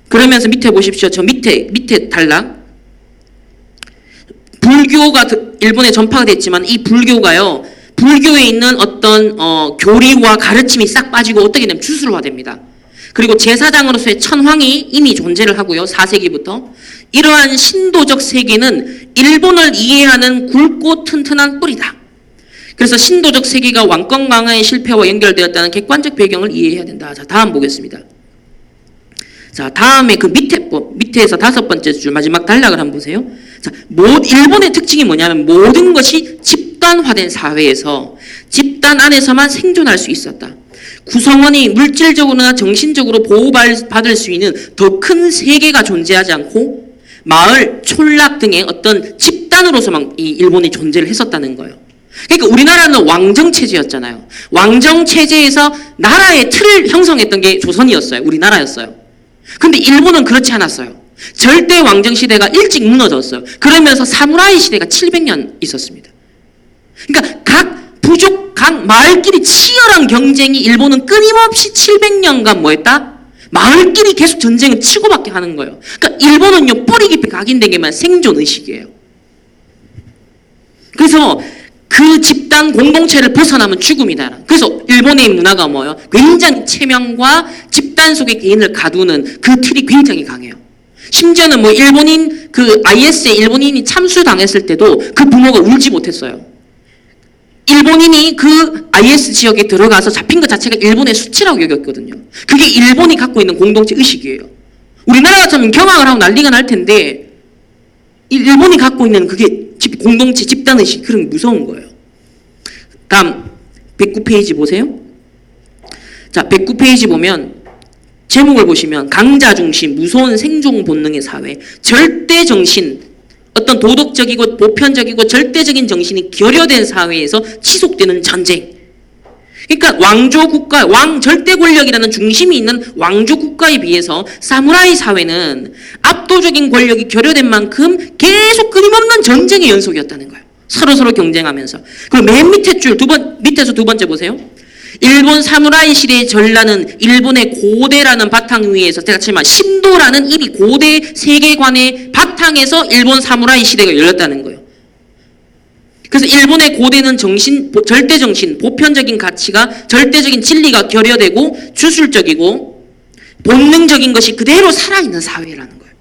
그러면서 밑에 보십시오. 저 밑에 단락. 불교가 일본에 전파가 됐지만 이 불교가요, 불교에 있는 어떤 교리와 가르침이 싹 빠지고 어떻게 되면 주술화됩니다. 그리고 제사장으로서의 천황이 이미 존재를 하고요. 4세기부터. 이러한 신도적 세계는 일본을 이해하는 굵고 튼튼한 뿌리다. 그래서 신도적 세계가 왕권 강화의 실패와 연결되었다는 객관적 배경을 이해해야 된다. 자, 다음 보겠습니다. 자, 다음에 그 밑에서 5번째 줄 마지막 단락을 한번 보세요. 자, 일본의 특징이 뭐냐면 모든 것이 집단화된 사회에서 집단 안에서만 생존할 수 있었다. 구성원이 물질적으로나 정신적으로 보호받을 수 있는 더 큰 세계가 존재하지 않고 마을, 촌락 등의 어떤 집단으로서만 이 일본이 존재를 했었다는 거예요. 그러니까 우리나라는 왕정체제였잖아요. 왕정체제에서 나라의 틀을 형성했던 게 조선이었어요. 우리나라였어요. 근데 일본은 그렇지 않았어요. 절대 왕정시대가 일찍 무너졌어요. 그러면서 사무라이 시대가 700년 있었습니다. 그러니까 각 부족, 각 마을끼리 치열한 경쟁이 일본은 끊임없이 700년간 뭐 했다? 마을끼리 계속 전쟁을 치고받게 하는 거예요. 그러니까 일본은요, 뿌리 깊이 각인된 게만 생존의식이에요. 그래서 그 집단 공동체를 벗어나면 죽음이다. 그래서 일본의 문화가 뭐예요? 굉장히 체면과 집단 속의 개인을 가두는 그 틀이 굉장히 강해요. 심지어는 뭐 일본인, 그 IS에 일본인이 참수당했을 때도 그 부모가 울지 못했어요. 일본인이 그 IS 지역에 들어가서 잡힌 것 자체가 일본의 수치라고 여겼거든요. 그게 일본이 갖고 있는 공동체 의식이에요. 우리나라 같으면 경악을 하고 난리가 날 텐데 일본이 갖고 있는 그게 공동체 집단의식, 그런 게 무서운 거예요. 다음 109페이지 보세요. 자, 109페이지 보면 제목을 보시면 강자 중심 무서운 생존 본능의 사회, 절대 정신, 어떤 도덕적이고 보편적이고 절대적인 정신이 결여된 사회에서 지속되는 전쟁. 그러니까 왕조 국가, 절대 권력이라는 중심이 있는 왕조 국가에 비해서 사무라이 사회는 압도적인 권력이 결여된 만큼 계속 끊임없는 전쟁의 연속이었다는 거예요. 서로 경쟁하면서. 그리고 맨 밑에 줄 밑에서 두 번째 보세요. 일본 사무라이 시대의 전라는 일본의 고대라는 바탕 위에서, 제가 치면 신도라는 이미 고대 세계관의 바탕에서 일본 사무라이 시대가 열렸다는 거예요. 그래서 일본의 고대는 절대 정신, 보편적인 가치가, 절대적인 진리가 결여되고 주술적이고 본능적인 것이 그대로 살아있는 사회라는 거예요.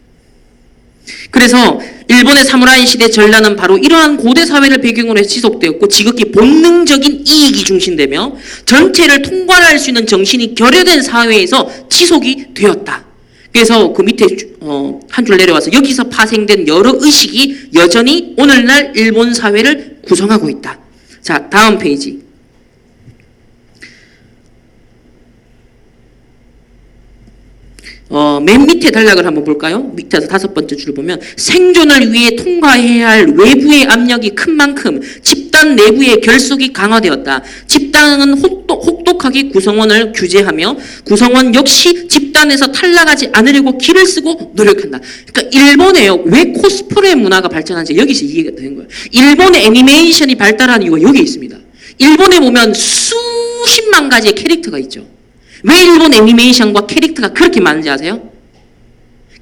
그래서 일본의 사무라이 시대 전라는 바로 이러한 고대 사회를 배경으로 해서 지속되었고, 지극히 본능적인 이익이 중심되며 전체를 통괄할 수 있는 정신이 결여된 사회에서 지속이 되었다. 그래서 그 밑에 한 줄 내려와서 여기서 파생된 여러 의식이 여전히 오늘날 일본 사회를 구성하고 있다. 자, 다음 페이지. 맨 밑에 단락을 한번 볼까요? 밑에서 다섯 번째 줄 보면 생존을 위해 통과해야 할 외부의 압력이 큰 만큼 집단 내부의 결속이 강화되었다. 집단은 혹독하게 구성원을 규제하며 구성원 역시 집단에서 탈락하지 않으려고 길을 쓰고 노력한다. 그러니까 일본에요, 왜 코스프레 문화가 발전한지 여기서 이해가 되는 거예요. 일본의 애니메이션이 발달한 이유가 여기 있습니다. 일본에 보면 수십만 가지의 캐릭터가 있죠. 왜 일본 애니메이션과 캐릭터가 그렇게 많은지 아세요?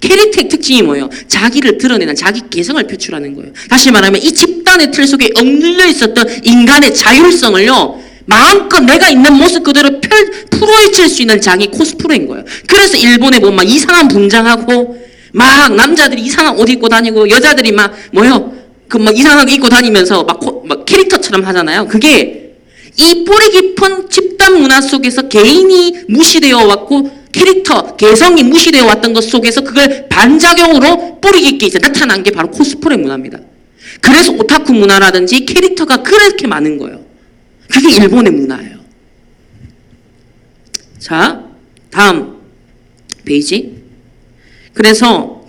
캐릭터의 특징이 뭐예요? 자기를 드러내는, 자기 개성을 표출하는 거예요. 다시 말하면 이 집단의 틀 속에 억눌려 있었던 인간의 자율성을요, 마음껏 내가 있는 모습 그대로 풀어헤칠 수 있는 자기 코스프레인 거예요. 그래서 일본에 보면 막 이상한 분장하고 막 남자들이 이상한 옷 입고 다니고 여자들이 막 이상하게 입고 다니면서 막 캐릭터처럼 하잖아요. 그게 이 뿌리 깊은 집단 문화 속에서 개인이 무시되어 왔고 캐릭터, 개성이 무시되어 왔던 것 속에서 그걸 반작용으로 뿌리 깊게 이제 나타난 게 바로 코스프레 문화입니다. 그래서 오타쿠 문화라든지 캐릭터가 그렇게 많은 거예요. 그게 일본의 문화예요. 자, 다음 페이지. 그래서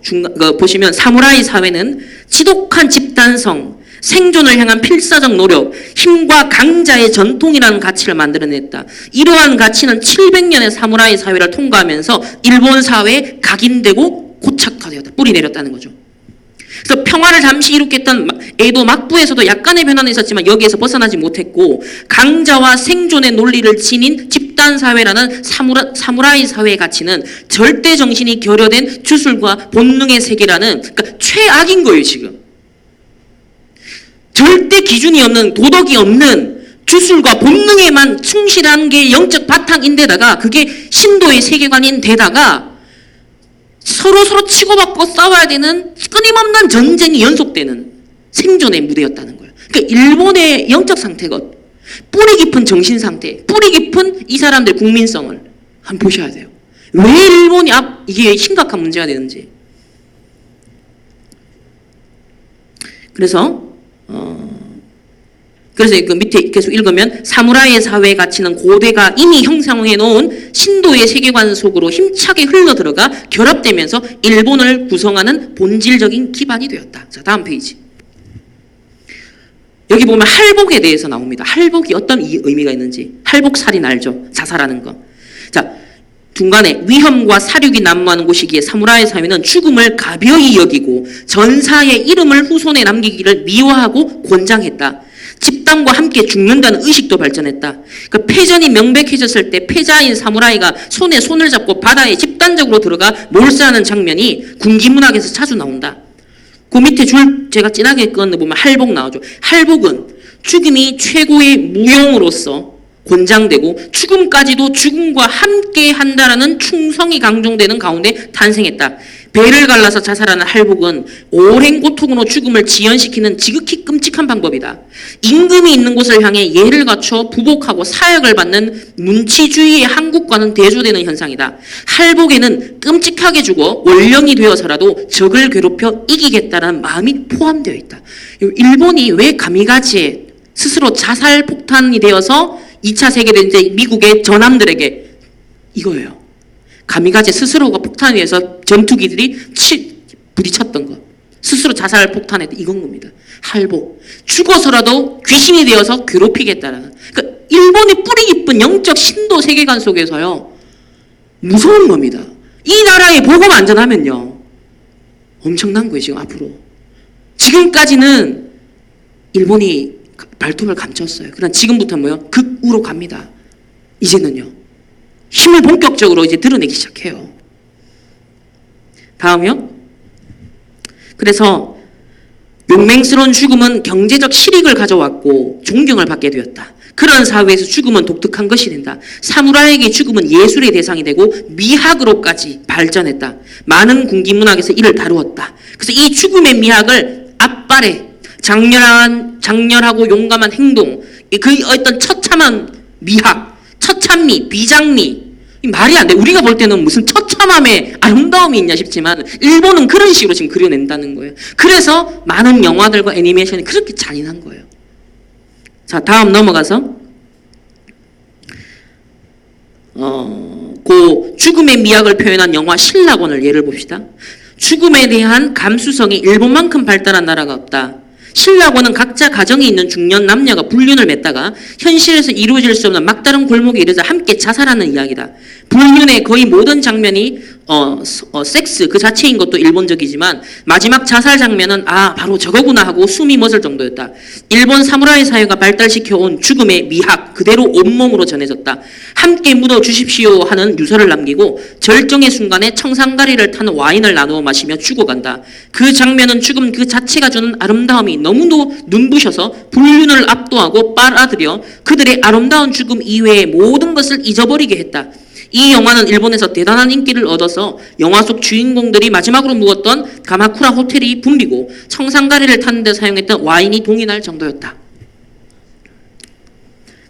보시면 사무라이 사회는 지독한 집단성, 생존을 향한 필사적 노력, 힘과 강자의 전통이라는 가치를 만들어냈다. 이러한 가치는 700년의 사무라이 사회를 통과하면서 일본 사회에 각인되고 고착화되었다. 뿌리 내렸다는 거죠. 그래서 평화를 잠시 이룩했던 에도 막부에서도 약간의 변화는 있었지만 여기에서 벗어나지 못했고, 강자와 생존의 논리를 지닌 집단사회라는 사무라이 사회의 가치는 절대 정신이 결여된 주술과 본능의 세계라는, 그러니까 최악인 거예요 지금. 절대 기준이 없는, 도덕이 없는 주술과 본능에만 충실한 게 영적 바탕인데다가 그게 신도의 세계관인데다가 서로 치고받고 싸워야 되는 끊임없는 전쟁이 연속되는 생존의 무대였다는 거예요. 그러니까 일본의 영적 상태가 뿌리 깊은 정신 상태, 뿌리 깊은 이 사람들의 국민성을 한번 보셔야 돼요. 왜 일본이 이게 심각한 문제가 되는지. 그래서 그 밑에 계속 읽으면 사무라이의 사회 가치는 고대가 이미 형성해 놓은 신도의 세계관 속으로 힘차게 흘러들어가 결합되면서 일본을 구성하는 본질적인 기반이 되었다. 자, 다음 페이지. 여기 보면 할복에 대해서 나옵니다. 할복이 어떤 의미가 있는지. 할복살인 알죠? 자살하는 거. 자, 중간에 위험과 사륙이 난무하는 곳이기에 사무라이 사회는 죽음을 가벼이 여기고 전사의 이름을 후손에 남기기를 미워하고 권장했다. 집단과 함께 죽는다는 의식도 발전했다. 그 패전이 명백해졌을 때 패자인 사무라이가 손에 손을 잡고 바다에 집단적으로 들어가 몰사하는 장면이 군기문학에서 자주 나온다. 그 밑에 줄 제가 진하게 그었는데 보면 할복 나오죠. 할복은 죽음이 최고의 무용으로서 권장되고 죽음까지도 죽음과 함께 한다라는 충성이 강조되는 가운데 탄생했다. 배를 갈라서 자살하는 할복은 오랜 고통으로 죽음을 지연시키는 지극히 끔찍한 방법이다. 임금이 있는 곳을 향해 예를 갖춰 부복하고 사약을 받는 문치주의의 한국과는 대조되는 현상이다. 할복에는 끔찍하게 죽어 원령이 되어서라도 적을 괴롭혀 이기겠다는 마음이 포함되어 있다. 일본이 왜 가미가치에 스스로 자살 폭탄이 되어서 2차 세계대전 미국의 전함들에게 이거예요. 가미가제 스스로가 폭탄에 의해서 전투기들이 부딪혔던 것. 스스로 자살 폭탄했다. 이건 겁니다. 할복. 죽어서라도 귀신이 되어서 괴롭히겠다라는. 그러니까 일본의 뿌리 깊은 영적 신도 세계관 속에서요. 무서운 겁니다. 이 나라에 보고만 안전하면요. 엄청난 거예요. 지금 앞으로. 지금까지는 일본이 발톱을 감췄어요. 그러나 지금부터 뭐요? 극우로 갑니다. 이제는요. 힘을 본격적으로 이제 드러내기 시작해요. 다음이요. 그래서 용맹스러운 죽음은 경제적 실익을 가져왔고 존경을 받게 되었다. 그런 사회에서 죽음은 독특한 것이 된다. 사무라이에게 죽음은 예술의 대상이 되고 미학으로까지 발전했다. 많은 군기문학에서 이를 다루었다. 그래서 이 죽음의 미학을 앞발에 장렬하고 용감한 행동, 그 어떤 처참한 미학, 처참미, 비장미, 말이 안 돼. 우리가 볼 때는 무슨 처참함의 아름다움이 있냐 싶지만 일본은 그런 식으로 지금 그려낸다는 거예요. 그래서 많은 영화들과 애니메이션이 그렇게 잔인한 거예요. 자, 다음 넘어가서 그 죽음의 미학을 표현한 영화 신라곤을 예를 봅시다. 죽음에 대한 감수성이 일본만큼 발달한 나라가 없다. 신라곤은 각자 가정에 있는 중년 남녀가 불륜을 맺다가 현실에서 이루어질 수 없는 막다른 골목에 이르자 함께 자살하는 이야기다. 불륜의 거의 모든 장면이 섹스 그 자체인 것도 일본적이지만 마지막 자살 장면은 바로 저거구나 하고 숨이 멎을 정도였다. 일본 사무라이 사회가 발달시켜온 죽음의 미학 그대로 온몸으로 전해졌다. 함께 묻어주십시오 하는 유서를 남기고 절정의 순간에 청산가리를 탄 와인을 나누어 마시며 죽어간다. 그 장면은 죽음 그 자체가 주는 아름다움이 너무도 눈부셔서 불륜을 압도하고 빨아들여 그들의 아름다운 죽음 이외의 모든 것을 잊어버리게 했다. 이 영화는 일본에서 대단한 인기를 얻어서 영화 속 주인공들이 마지막으로 묵었던 가마쿠라 호텔이 붐비고 청산가리를 타는 데 사용했던 와인이 동이 날 정도였다.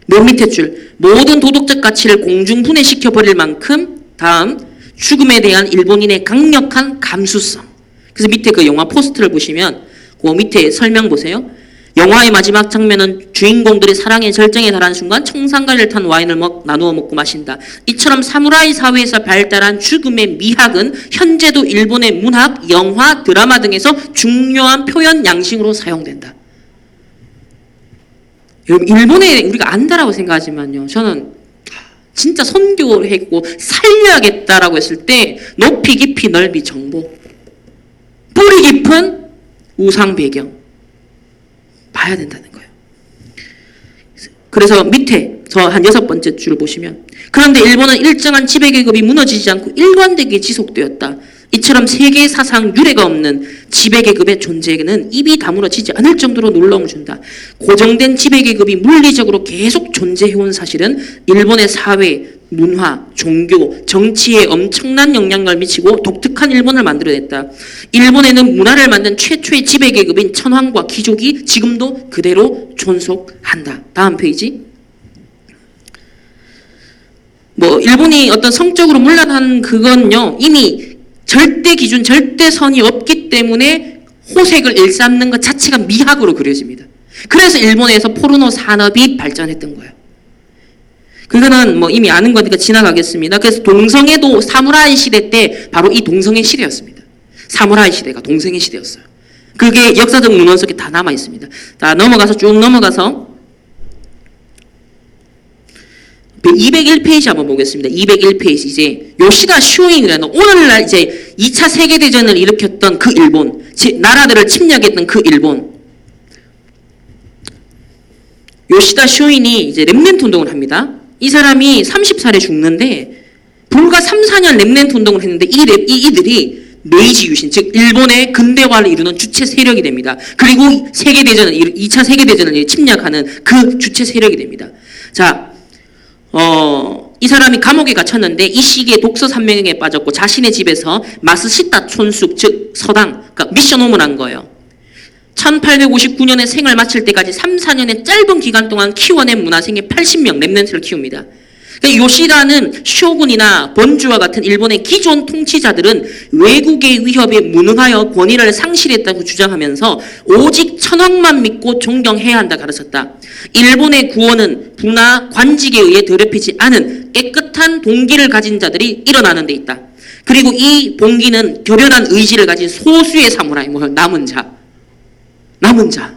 맨 밑에 줄 모든 도덕적 가치를 공중분해시켜버릴 만큼 다음 죽음에 대한 일본인의 강력한 감수성. 그래서 밑에 그 영화 포스터를 보시면 그 밑에 설명 보세요. 영화의 마지막 장면은 주인공들이 사랑의 절정에 달한 순간 청산가리를 탄 와인을 나누어 먹고 마신다. 이처럼 사무라이 사회에서 발달한 죽음의 미학은 현재도 일본의 문학, 영화, 드라마 등에서 중요한 표현 양식으로 사용된다. 여러분 일본에 우리가 안다라고 생각하지만요. 저는 진짜 선교를 했고 살려야겠다라고 했을 때 높이 깊이 넓이 정보 뿌리 깊은 우상 배경 봐야 된다는 거예요. 그래서 밑에 저 한 6번째 줄을 보시면 그런데 일본은 일정한 지배계급이 무너지지 않고 일관되게 지속되었다. 이처럼 세계 사상 유례가 없는 지배계급의 존재에는 입이 다물어지지 않을 정도로 놀라움을 준다. 고정된 지배계급이 물리적으로 계속 존재해온 사실은 일본의 사회, 문화, 종교, 정치에 엄청난 영향을 미치고 독특한 일본을 만들어냈다. 일본에는 문화를 만든 최초의 지배계급인 천황과 귀족이 지금도 그대로 존속한다. 다음 페이지. 일본이 어떤 성적으로 문란한 그건요, 이미 절대 기준, 절대 선이 없기 때문에 호색을 일삼는 것 자체가 미학으로 그려집니다. 그래서 일본에서 포르노 산업이 발전했던 거예요. 그거는 이미 아는 거니까 지나가겠습니다. 그래서 동성애도 사무라이 시대 때 바로 이 동성애 시대였습니다. 사무라이 시대가 동성애 시대였어요. 그게 역사적 문헌 속에 다 남아 있습니다. 자, 쭉 넘어가서 201페이지 한번 보겠습니다. 201페이지 이제 요시다 쇼인이라는 오늘날 이제 2차 세계대전을 일으켰던 그 일본, 나라들을 침략했던 그 일본. 요시다 쇼인이 이제 렘넨트 운동을 합니다. 이 사람이 30살에 죽는데 불과 3, 4년 렘넨트 운동을 했는데 이들이 메이지 유신, 즉 일본의 근대화를 이루는 주체 세력이 됩니다. 그리고 2차 세계대전을 침략하는 그 주체 세력이 됩니다. 자, 이 사람이 감옥에 갇혔는데 이 시기에 독서 산명에 빠졌고 자신의 집에서 마스시타 촌숙, 즉 서당, 그러니까 미션 홈을 한 거예요. 1859년에 생을 마칠 때까지 3, 4년의 짧은 기간 동안 키워낸 문화생의 80명 랩런트를 키웁니다. 그러니까 요시다는 쇼군이나 번주와 같은 일본의 기존 통치자들은 외국의 위협에 무능하여 권위를 상실했다고 주장하면서 오직 천황만 믿고 존경해야 한다 가르쳤다. 일본의 구원은 부나 관직에 의해 더럽히지 않은 깨끗한 동기를 가진 자들이 일어나는 데 있다. 그리고 이 동기는 결연한 의지를 가진 소수의 사무라이, 남은 자.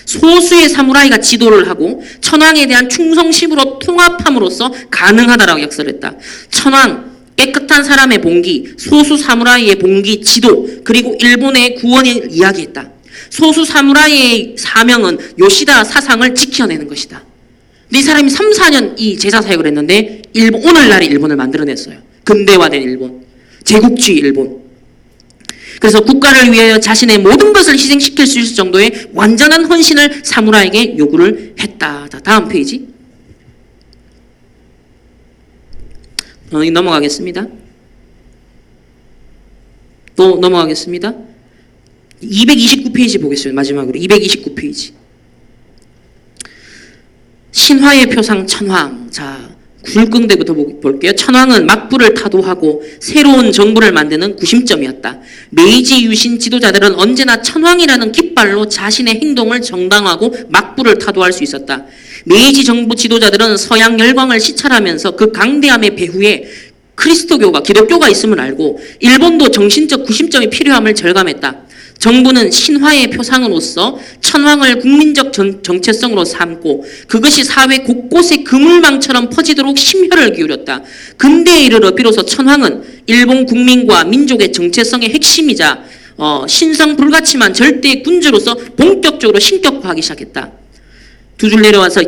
소수의 사무라이가 지도를 하고 천황에 대한 충성심으로 통합함으로써 가능하다라고 역설했다. 천황, 깨끗한 사람의 봉기, 소수 사무라이의 봉기, 지도, 그리고 일본의 구원을 이야기했다. 소수 사무라이의 사명은 요시다 사상을 지켜내는 것이다. 근데 이 사람이 3, 4년 이 제자 사역을 했는데 오늘날의 일본을 만들어냈어요. 근대화된 일본, 제국주의 일본. 그래서 국가를 위하여 자신의 모든 것을 희생시킬 수 있을 정도의 완전한 헌신을 사무라이에게 요구를 했다. 자, 다음 페이지. 넘어가겠습니다. 또 넘어가겠습니다. 229페이지 보겠습니다. 마지막으로 229페이지. 신화의 표상 천황. 자, 굴궁대부터 볼게요. 천황은 막부를 타도하고 새로운 정부를 만드는 구심점이었다. 메이지 유신 지도자들은 언제나 천황이라는 깃발로 자신의 행동을 정당화하고 막부를 타도할 수 있었다. 메이지 정부 지도자들은 서양 열광을 시찰하면서 그 강대함의 배후에 그리스도교가, 기독교가 있음을 알고 일본도 정신적 구심점이 필요함을 절감했다. 정부는 신화의 표상으로서 천황을 국민적 정체성으로 삼고 그것이 사회 곳곳에 그물망처럼 퍼지도록 심혈을 기울였다. 근대에 이르러 비로소 천황은 일본 국민과 민족의 정체성의 핵심이자 신성불가침한 절대의 군주로서 본격적으로 신격화하기 시작했다. 두 줄 내려와서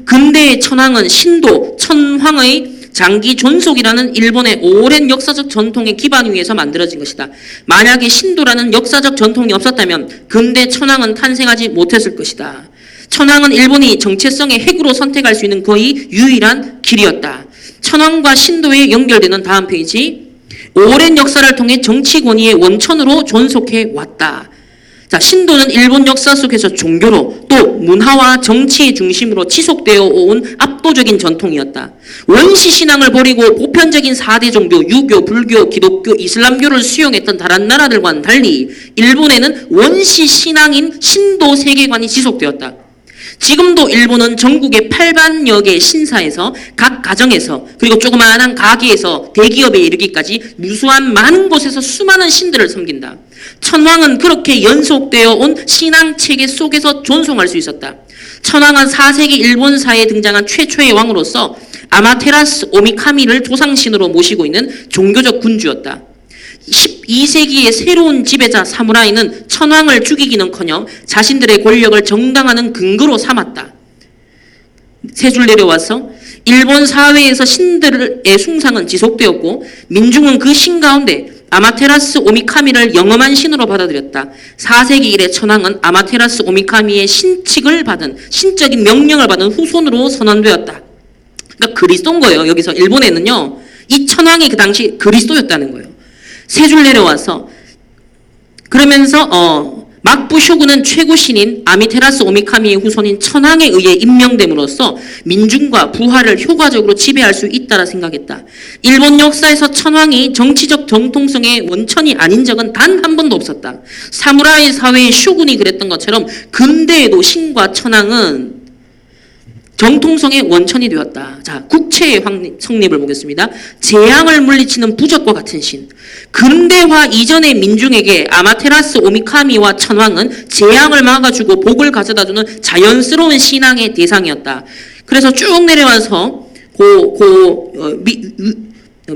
근대의 천황은 신도, 천황의 장기 존속이라는 일본의 오랜 역사적 전통의 기반 위에서 만들어진 것이다. 만약에 신도라는 역사적 전통이 없었다면 근대 천황은 탄생하지 못했을 것이다. 천황은 일본이 정체성의 핵으로 선택할 수 있는 거의 유일한 길이었다. 천황과 신도에 연결되는 다음 페이지. 오랜 역사를 통해 정치 권위의 원천으로 존속해 왔다. 자, 신도는 일본 역사 속에서 종교로 또 문화와 정치의 중심으로 지속되어 온 압도적인 전통이었다. 원시 신앙을 버리고 보편적인 4대 종교, 유교, 불교, 기독교, 이슬람교를 수용했던 다른 나라들과는 달리 일본에는 원시 신앙인 신도 세계관이 지속되었다. 지금도 일본은 전국의 8만여 개 신사에서 각 가정에서 그리고 조그마한 가게에서 대기업에 이르기까지 무수한 많은 곳에서 수많은 신들을 섬긴다. 천황은 그렇게 연속되어 온 신앙 체계 속에서 존속할 수 있었다. 천황은 4세기 일본사에 등장한 최초의 왕으로서 아마테라스 오미카미를 조상신으로 모시고 있는 종교적 군주였다. 12세기의 새로운 지배자 사무라이는 천황을 죽이기는커녕 자신들의 권력을 정당화하는 근거로 삼았다. 세 줄 내려와서 일본 사회에서 신들의 숭상은 지속되었고 민중은 그 신 가운데 아마테라스 오미카미를 영험한 신으로 받아들였다. 4세기 이래 천황은 아마테라스 오미카미의 신칙을 받은 신적인 명령을 받은 후손으로 선언되었다. 그러니까 그리스도인 거예요. 여기서 일본에는요. 이 천황이 그 당시 그리스도였다는 거예요. 세 줄 내려와서 그러면서 막부 쇼군은 최고 신인 아미테라스 오미카미의 후손인 천황에 의해 임명됨으로써 민중과 부하를 효과적으로 지배할 수 있다라 생각했다. 일본 역사에서 천황이 정치적 정통성의 원천이 아닌 적은 단 한 번도 없었다. 사무라이 사회의 쇼군이 그랬던 것처럼 근대에도 신과 천황은 정통성의 원천이 되었다. 자, 국체의 성립을 보겠습니다. 재앙을 물리치는 부적과 같은 신. 근대화 이전의 민중에게 아마테라스 오미카미와 천황은 재앙을 막아주고 복을 가져다주는 자연스러운 신앙의 대상이었다. 그래서 쭉 내려와서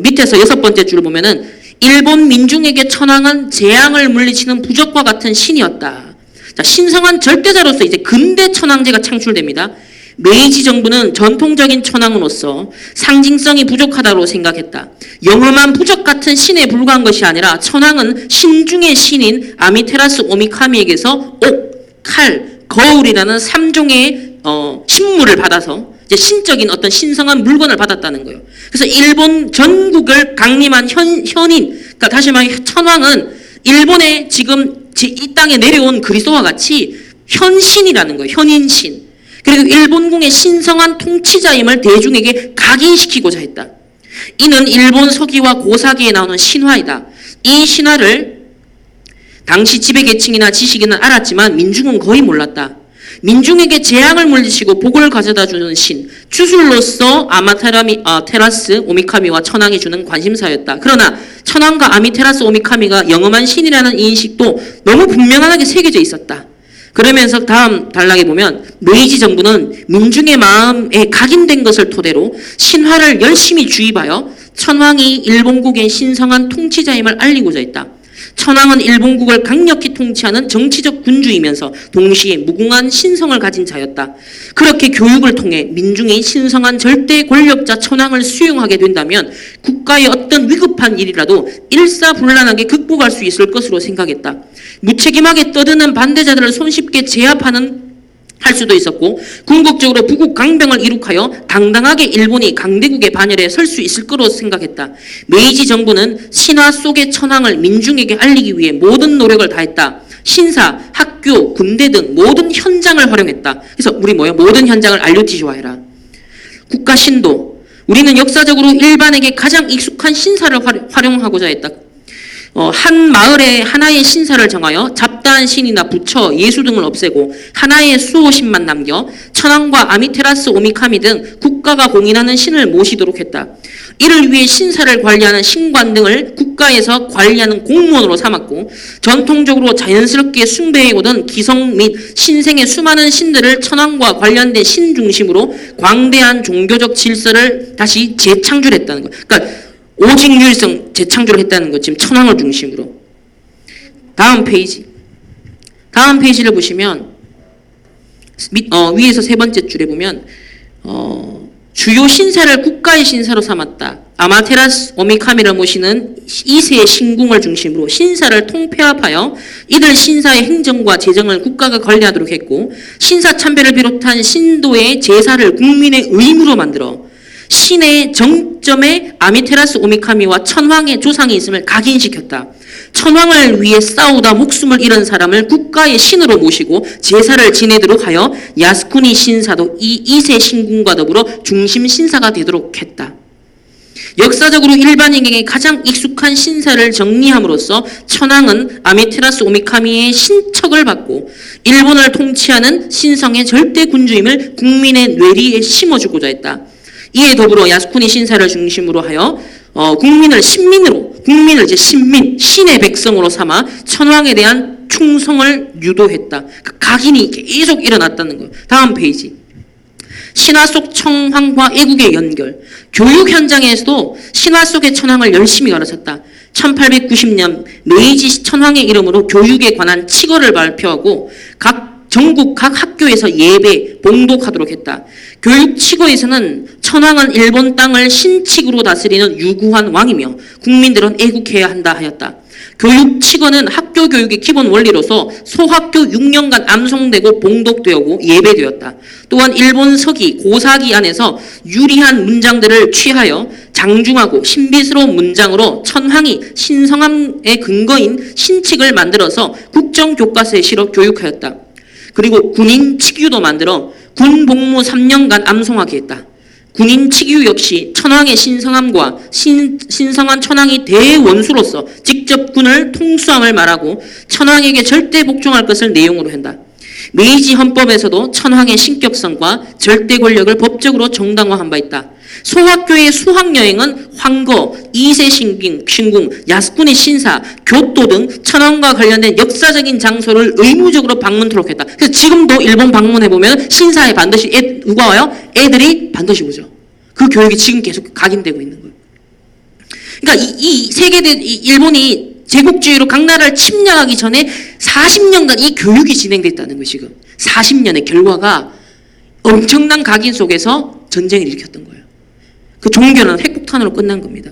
밑에서 6번째 줄을 보면은 일본 민중에게 천황은 재앙을 물리치는 부적과 같은 신이었다. 자, 신성한 절대자로서 이제 근대 천황제가 창출됩니다. 메이지 정부는 전통적인 천황으로서 상징성이 부족하다고 생각했다. 영험한 부적 같은 신에 불과한 것이 아니라 천황은 신 중의 신인 아미테라스 오미카미에게서 옥, 칼, 거울이라는 3종의 신물을 받아서 이제 신적인 어떤 신성한 물건을 받았다는 거예요. 그래서 일본 전국을 강림한 현인, 그러니까 다시 말해 천황은 일본에 지금 이 땅에 내려온 그리스도와 같이 현신이라는 거예요. 현인신. 그리고 일본궁의 신성한 통치자임을 대중에게 각인시키고자 했다. 이는 일본 서기와 고사기에 나오는 신화이다. 이 신화를 당시 지배계층이나 지식인은 알았지만 민중은 거의 몰랐다. 민중에게 재앙을 물리치고 복을 가져다 주는 신, 주술로서 테라스 오미카미와 천황이 주는 관심사였다. 그러나 천황과 아미테라스 오미카미가 영험한 신이라는 인식도 너무 분명하게 새겨져 있었다. 그러면서 다음 단락에 보면 메이지 정부는 민중의 마음에 각인된 것을 토대로 신화를 열심히 주입하여 천황이 일본국의 신성한 통치자임을 알리고자 했다. 천황은 일본국을 강력히 통치하는 정치적 군주이면서 동시에 무궁한 신성을 가진 자였다. 그렇게 교육을 통해 민중이 신성한 절대 권력자 천황을 수용하게 된다면 국가의 어떤 위급한 일이라도 일사불란하게 극복할 수 있을 것으로 생각했다. 무책임하게 떠드는 반대자들을 손쉽게 할 수도 있었고 궁극적으로 부국 강병을 이룩하여 당당하게 일본이 강대국의 반열에 설 수 있을 거로 생각했다. 메이지 정부는 신화 속의 천황을 민중에게 알리기 위해 모든 노력을 다했다. 신사, 학교, 군대 등 모든 현장을 활용했다. 그래서 우리 모든 현장을 IoT화해라. 국가 신도. 우리는 역사적으로 일반에게 가장 익숙한 신사를 활용하고자 했다. 한 마을에 하나의 신사를 정하여 잡다한 신이나 부처, 예수 등을 없애고 하나의 수호신만 남겨 천황과 아미테라스 오미카미 등 국가가 공인하는 신을 모시도록 했다. 이를 위해 신사를 관리하는 신관 등을 국가에서 관리하는 공무원으로 삼았고 전통적으로 자연스럽게 숭배해오던 기성 및 신생의 수많은 신들을 천황과 관련된 신 중심으로 광대한 종교적 질서를 다시 재창출했다는 것. 그러니까 오직 유일성 재창조를 했다는 것, 지금 천황을 중심으로. 다음 페이지를 보시면 위에서 세 번째 줄에 보면 주요 신사를 국가의 신사로 삼았다. 아마테라스 오미카미를 모시는 2세의 신궁을 중심으로 신사를 통폐합하여 이들 신사의 행정과 재정을 국가가 관리하도록 했고 신사 참배를 비롯한 신도의 제사를 국민의 의무로 만들어 신의 정점에 아미테라스 오미카미와 천황의 조상이 있음을 각인시켰다. 천황을 위해 싸우다 목숨을 잃은 사람을 국가의 신으로 모시고 제사를 지내도록 하여 야스쿠니 신사도 이 2세 신궁과 더불어 중심 신사가 되도록 했다. 역사적으로 일반인에게 가장 익숙한 신사를 정리함으로써 천황은 아미테라스 오미카미의 신척을 받고 일본을 통치하는 신성의 절대 군주임을 국민의 뇌리에 심어주고자 했다. 이에 더불어 야스쿠니 신사를 중심으로 하여 국민을 이제 신의 백성으로 삼아 천황에 대한 충성을 유도했다. 그 각인이 계속 일어났다는 거예요. 다음 페이지. 신화 속 천황과 애국의 연결. 교육 현장에서도 신화 속의 천황을 열심히 가르쳤다. 1890년 메이지 천황의 이름으로 교육에 관한 칙어를 발표하고 전국 각 학교에서 예배, 봉독하도록 했다. 교육 칙어에서는 천황은 일본 땅을 신칙으로 다스리는 유구한 왕이며 국민들은 애국해야 한다 하였다. 교육 칙어는 학교 교육의 기본 원리로서 소학교 6년간 암송되고 봉독되고 예배되었다. 또한 일본 서기, 고사기 안에서 유리한 문장들을 취하여 장중하고 신비스러운 문장으로 천황이 신성함의 근거인 신칙을 만들어서 국정교과서에 실어 교육하였다. 그리고 군인 칙유도 만들어 군 복무 3년간 암송하게 했다. 군인 칙유 역시 천황의 신성함과 신성한 천황이 대원수로서 직접 군을 통수함을 말하고 천황에게 절대 복종할 것을 내용으로 한다. 메이지 헌법에서도 천황의 신격성과 절대 권력을 법적으로 정당화한 바 있다. 소학교의 수학여행은 황거, 2세 신궁, 야스쿠니 신사, 교토 등 천황과 관련된 역사적인 장소를 의무적으로 방문토록 했다. 그래서 지금도 일본 방문해보면 신사에 반드시 누가 와요? 애들이 반드시 오죠. 그 교육이 지금 계속 각인되고 있는 거예요. 그러니까 이 일본이 제국주의로 각 나라를 침략하기 전에 40년간 이 교육이 진행됐다는 거예요. 지금 40년의 결과가 엄청난 각인 속에서 전쟁을 일으켰던 거예요. 그 종교는 핵폭탄으로 끝난 겁니다.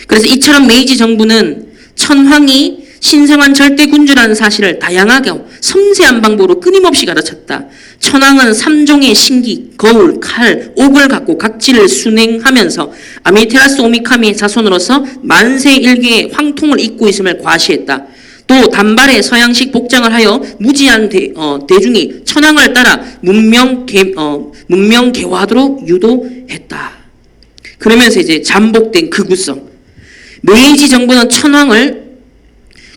그래서 이처럼 메이지 정부는 천황이 신성한 절대군주라는 사실을 다양하게 섬세한 방법으로 끊임없이 가르쳤다. 천황은 3종의 신기, 거울, 칼, 옥을 갖고 각지를 순행하면서 아미테라스 오미카미의 자손으로서 만세 일개의 황통을 입고 있음을 과시했다. 또 단발의 서양식 복장을 하여 무지한 대중이 천황을 따라 문명개화하도록 유도했다. 그러면서 이제 잠복된 극우성. 메이지 정부는 천황을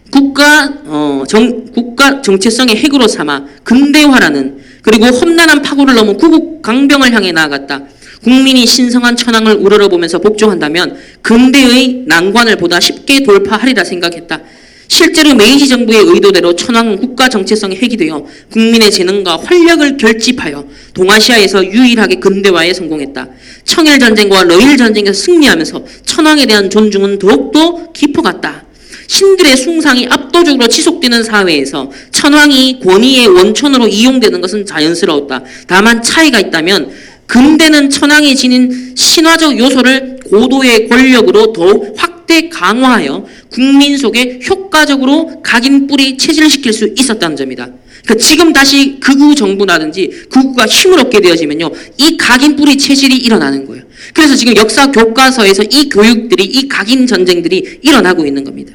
국가 정체성의 핵으로 삼아 근대화라는 그리고 험난한 파고를 넘어 구국 강병을 향해 나아갔다. 국민이 신성한 천황을 우러러보면서 복종한다면 근대의 난관을 보다 쉽게 돌파하리라 생각했다. 실제로 메이지 정부의 의도대로 천황은 국가 정체성의 핵이 되어 국민의 재능과 활력을 결집하여 동아시아에서 유일하게 근대화에 성공했다. 청일전쟁과 러일전쟁에서 승리하면서 천황에 대한 존중은 더욱더 깊어갔다. 신들의 숭상이 압도적으로 지속되는 사회에서 천황이 권위의 원천으로 이용되는 것은 자연스러웠다. 다만 차이가 있다면 근대는 천황이 지닌 신화적 요소를 고도의 권력으로 더욱 확대 강화하여 국민 속에 효과적으로 각인 뿌리 체질시킬 수 있었다는 점이다. 그러니까 지금 다시 극우 정부라든지 극우가 힘을 얻게 되어지면요, 이 각인 뿌리 체질이 일어나는 거예요. 그래서 지금 역사 교과서에서 이 교육들이, 이 각인 전쟁들이 일어나고 있는 겁니다.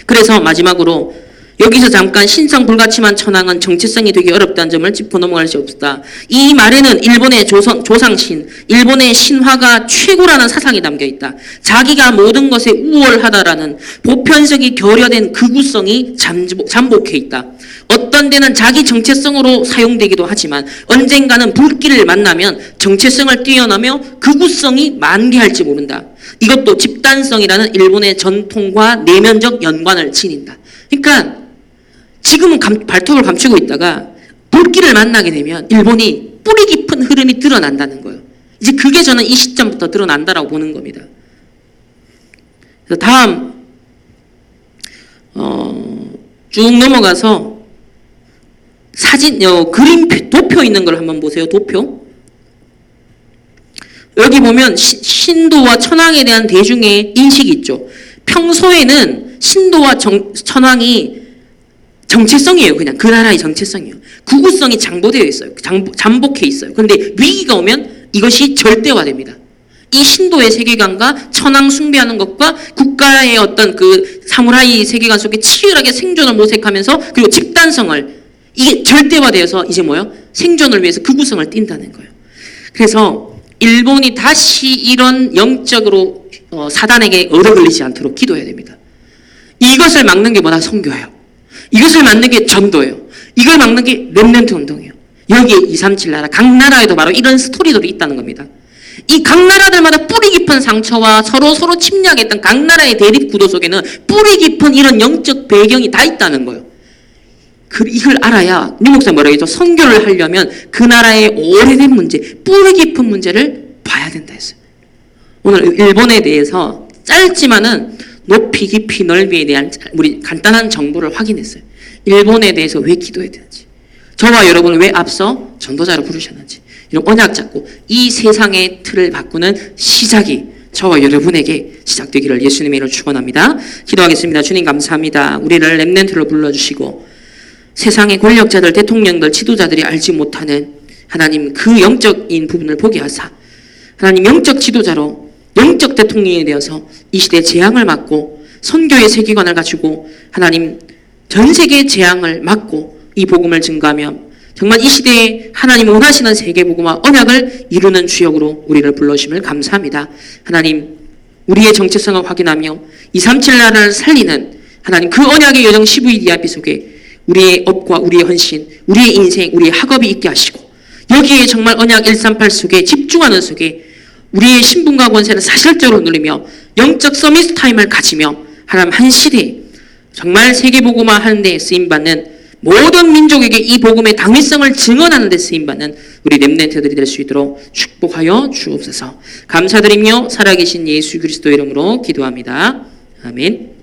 그래서 마지막으로 여기서 잠깐 신성 불가침한 천황은 정체성이 되기 어렵다는 점을 짚고 넘어갈 수 없다. 이 말에는 일본의 조상신, 일본의 신화가 최고라는 사상이 담겨 있다. 자기가 모든 것에 우월하다라는 보편적이 결여된 극우성이 잠복해 있다. 어떤 데는 자기 정체성으로 사용되기도 하지만 언젠가는 불길을 만나면 정체성을 뛰어넘어 극우성이 만개할지 모른다. 이것도 집단성이라는 일본의 전통과 내면적 연관을 지닌다. 그러니까 지금은 발톱을 감추고 있다가 불길을 만나게 되면 일본이 뿌리 깊은 흐름이 드러난다는 거예요. 이제 그게 저는 이 시점부터 드러난다라고 보는 겁니다. 그래서 다음 쭉 넘어가서 사진, 그림, 도표 있는 걸 한번 보세요. 도표. 여기 보면 신도와 천황에 대한 대중의 인식이 있죠. 평소에는 신도와 천황이 정체성이에요. 그냥 그 나라의 정체성이에요. 극우성이 장보되어 있어요. 잠복해 있어요. 그런데 위기가 오면 이것이 절대화됩니다. 이 신도의 세계관과 천황 숭배하는 것과 국가의 어떤 그 사무라이 세계관 속에 치열하게 생존을 모색하면서 그리고 집단성을 이게 절대화되어서 이제 뭐요? 생존을 위해서 극우성을 띈다는 거예요. 그래서 일본이 다시 이런 영적으로 사단에게 얻어 걸리지 않도록 기도해야 됩니다. 이것을 막는 게 뭐다? 선교예요. 이것을 막는 게 전도예요. 이걸 막는 게 렘넌트 운동이에요. 여기에 237 나라, 각 나라에도 바로 이런 스토리들이 있다는 겁니다. 이 각 나라들마다 뿌리 깊은 상처와 서로 침략했던 각 나라의 대립 구도 속에는 뿌리 깊은 이런 영적 배경이 다 있다는 거예요. 이걸 알아야 류 목사 뭐라고 했죠? 선교를 하려면 그 나라의 오래된 문제, 뿌리 깊은 문제를 봐야 된다 했어요. 오늘 일본에 대해서 짧지만은 높이 깊이 넓이에 대한 우리 간단한 정보를 확인했어요. 일본에 대해서 왜 기도해야 되는지, 저와 여러분을 왜 앞서 전도자로 부르셨는지, 이런 언약 잡고 이 세상의 틀을 바꾸는 시작이 저와 여러분에게 시작되기를 예수님의 이름으로 축원합니다. 기도하겠습니다. 주님 감사합니다. 우리를 렘넌트로 불러주시고 세상의 권력자들, 대통령들, 지도자들이 알지 못하는 하나님 그 영적인 부분을 보게 하사 하나님 영적 지도자로 영적 대통령이 되어서 이 시대의 재앙을 막고 선교의 세계관을 가지고 하나님 전 세계의 재앙을 막고 이 복음을 증거하며 정말 이 시대에 하나님 원하시는 세계복음화 언약을 이루는 주역으로 우리를 불러주심을 감사합니다. 하나님 우리의 정체성을 확인하며 237 나라를 살리는 하나님 그 언약의 여정 CVDIP 속에 우리의 업과 우리의 헌신, 우리의 인생, 우리의 학업이 있게 하시고 여기에 정말 언약 138 속에 집중하는 속에 우리의 신분과 권세를 사실적으로 누리며 영적 서밋 타임을 가지며 하나님 한 시대에 정말 세계복음화 하는 데 쓰임받는 모든 민족에게 이 복음의 당위성을 증언하는 데 쓰임받는 우리 렘넌트들이 될 수 있도록 축복하여 주옵소서. 감사드리며 살아계신 예수 그리스도 이름으로 기도합니다. 아멘.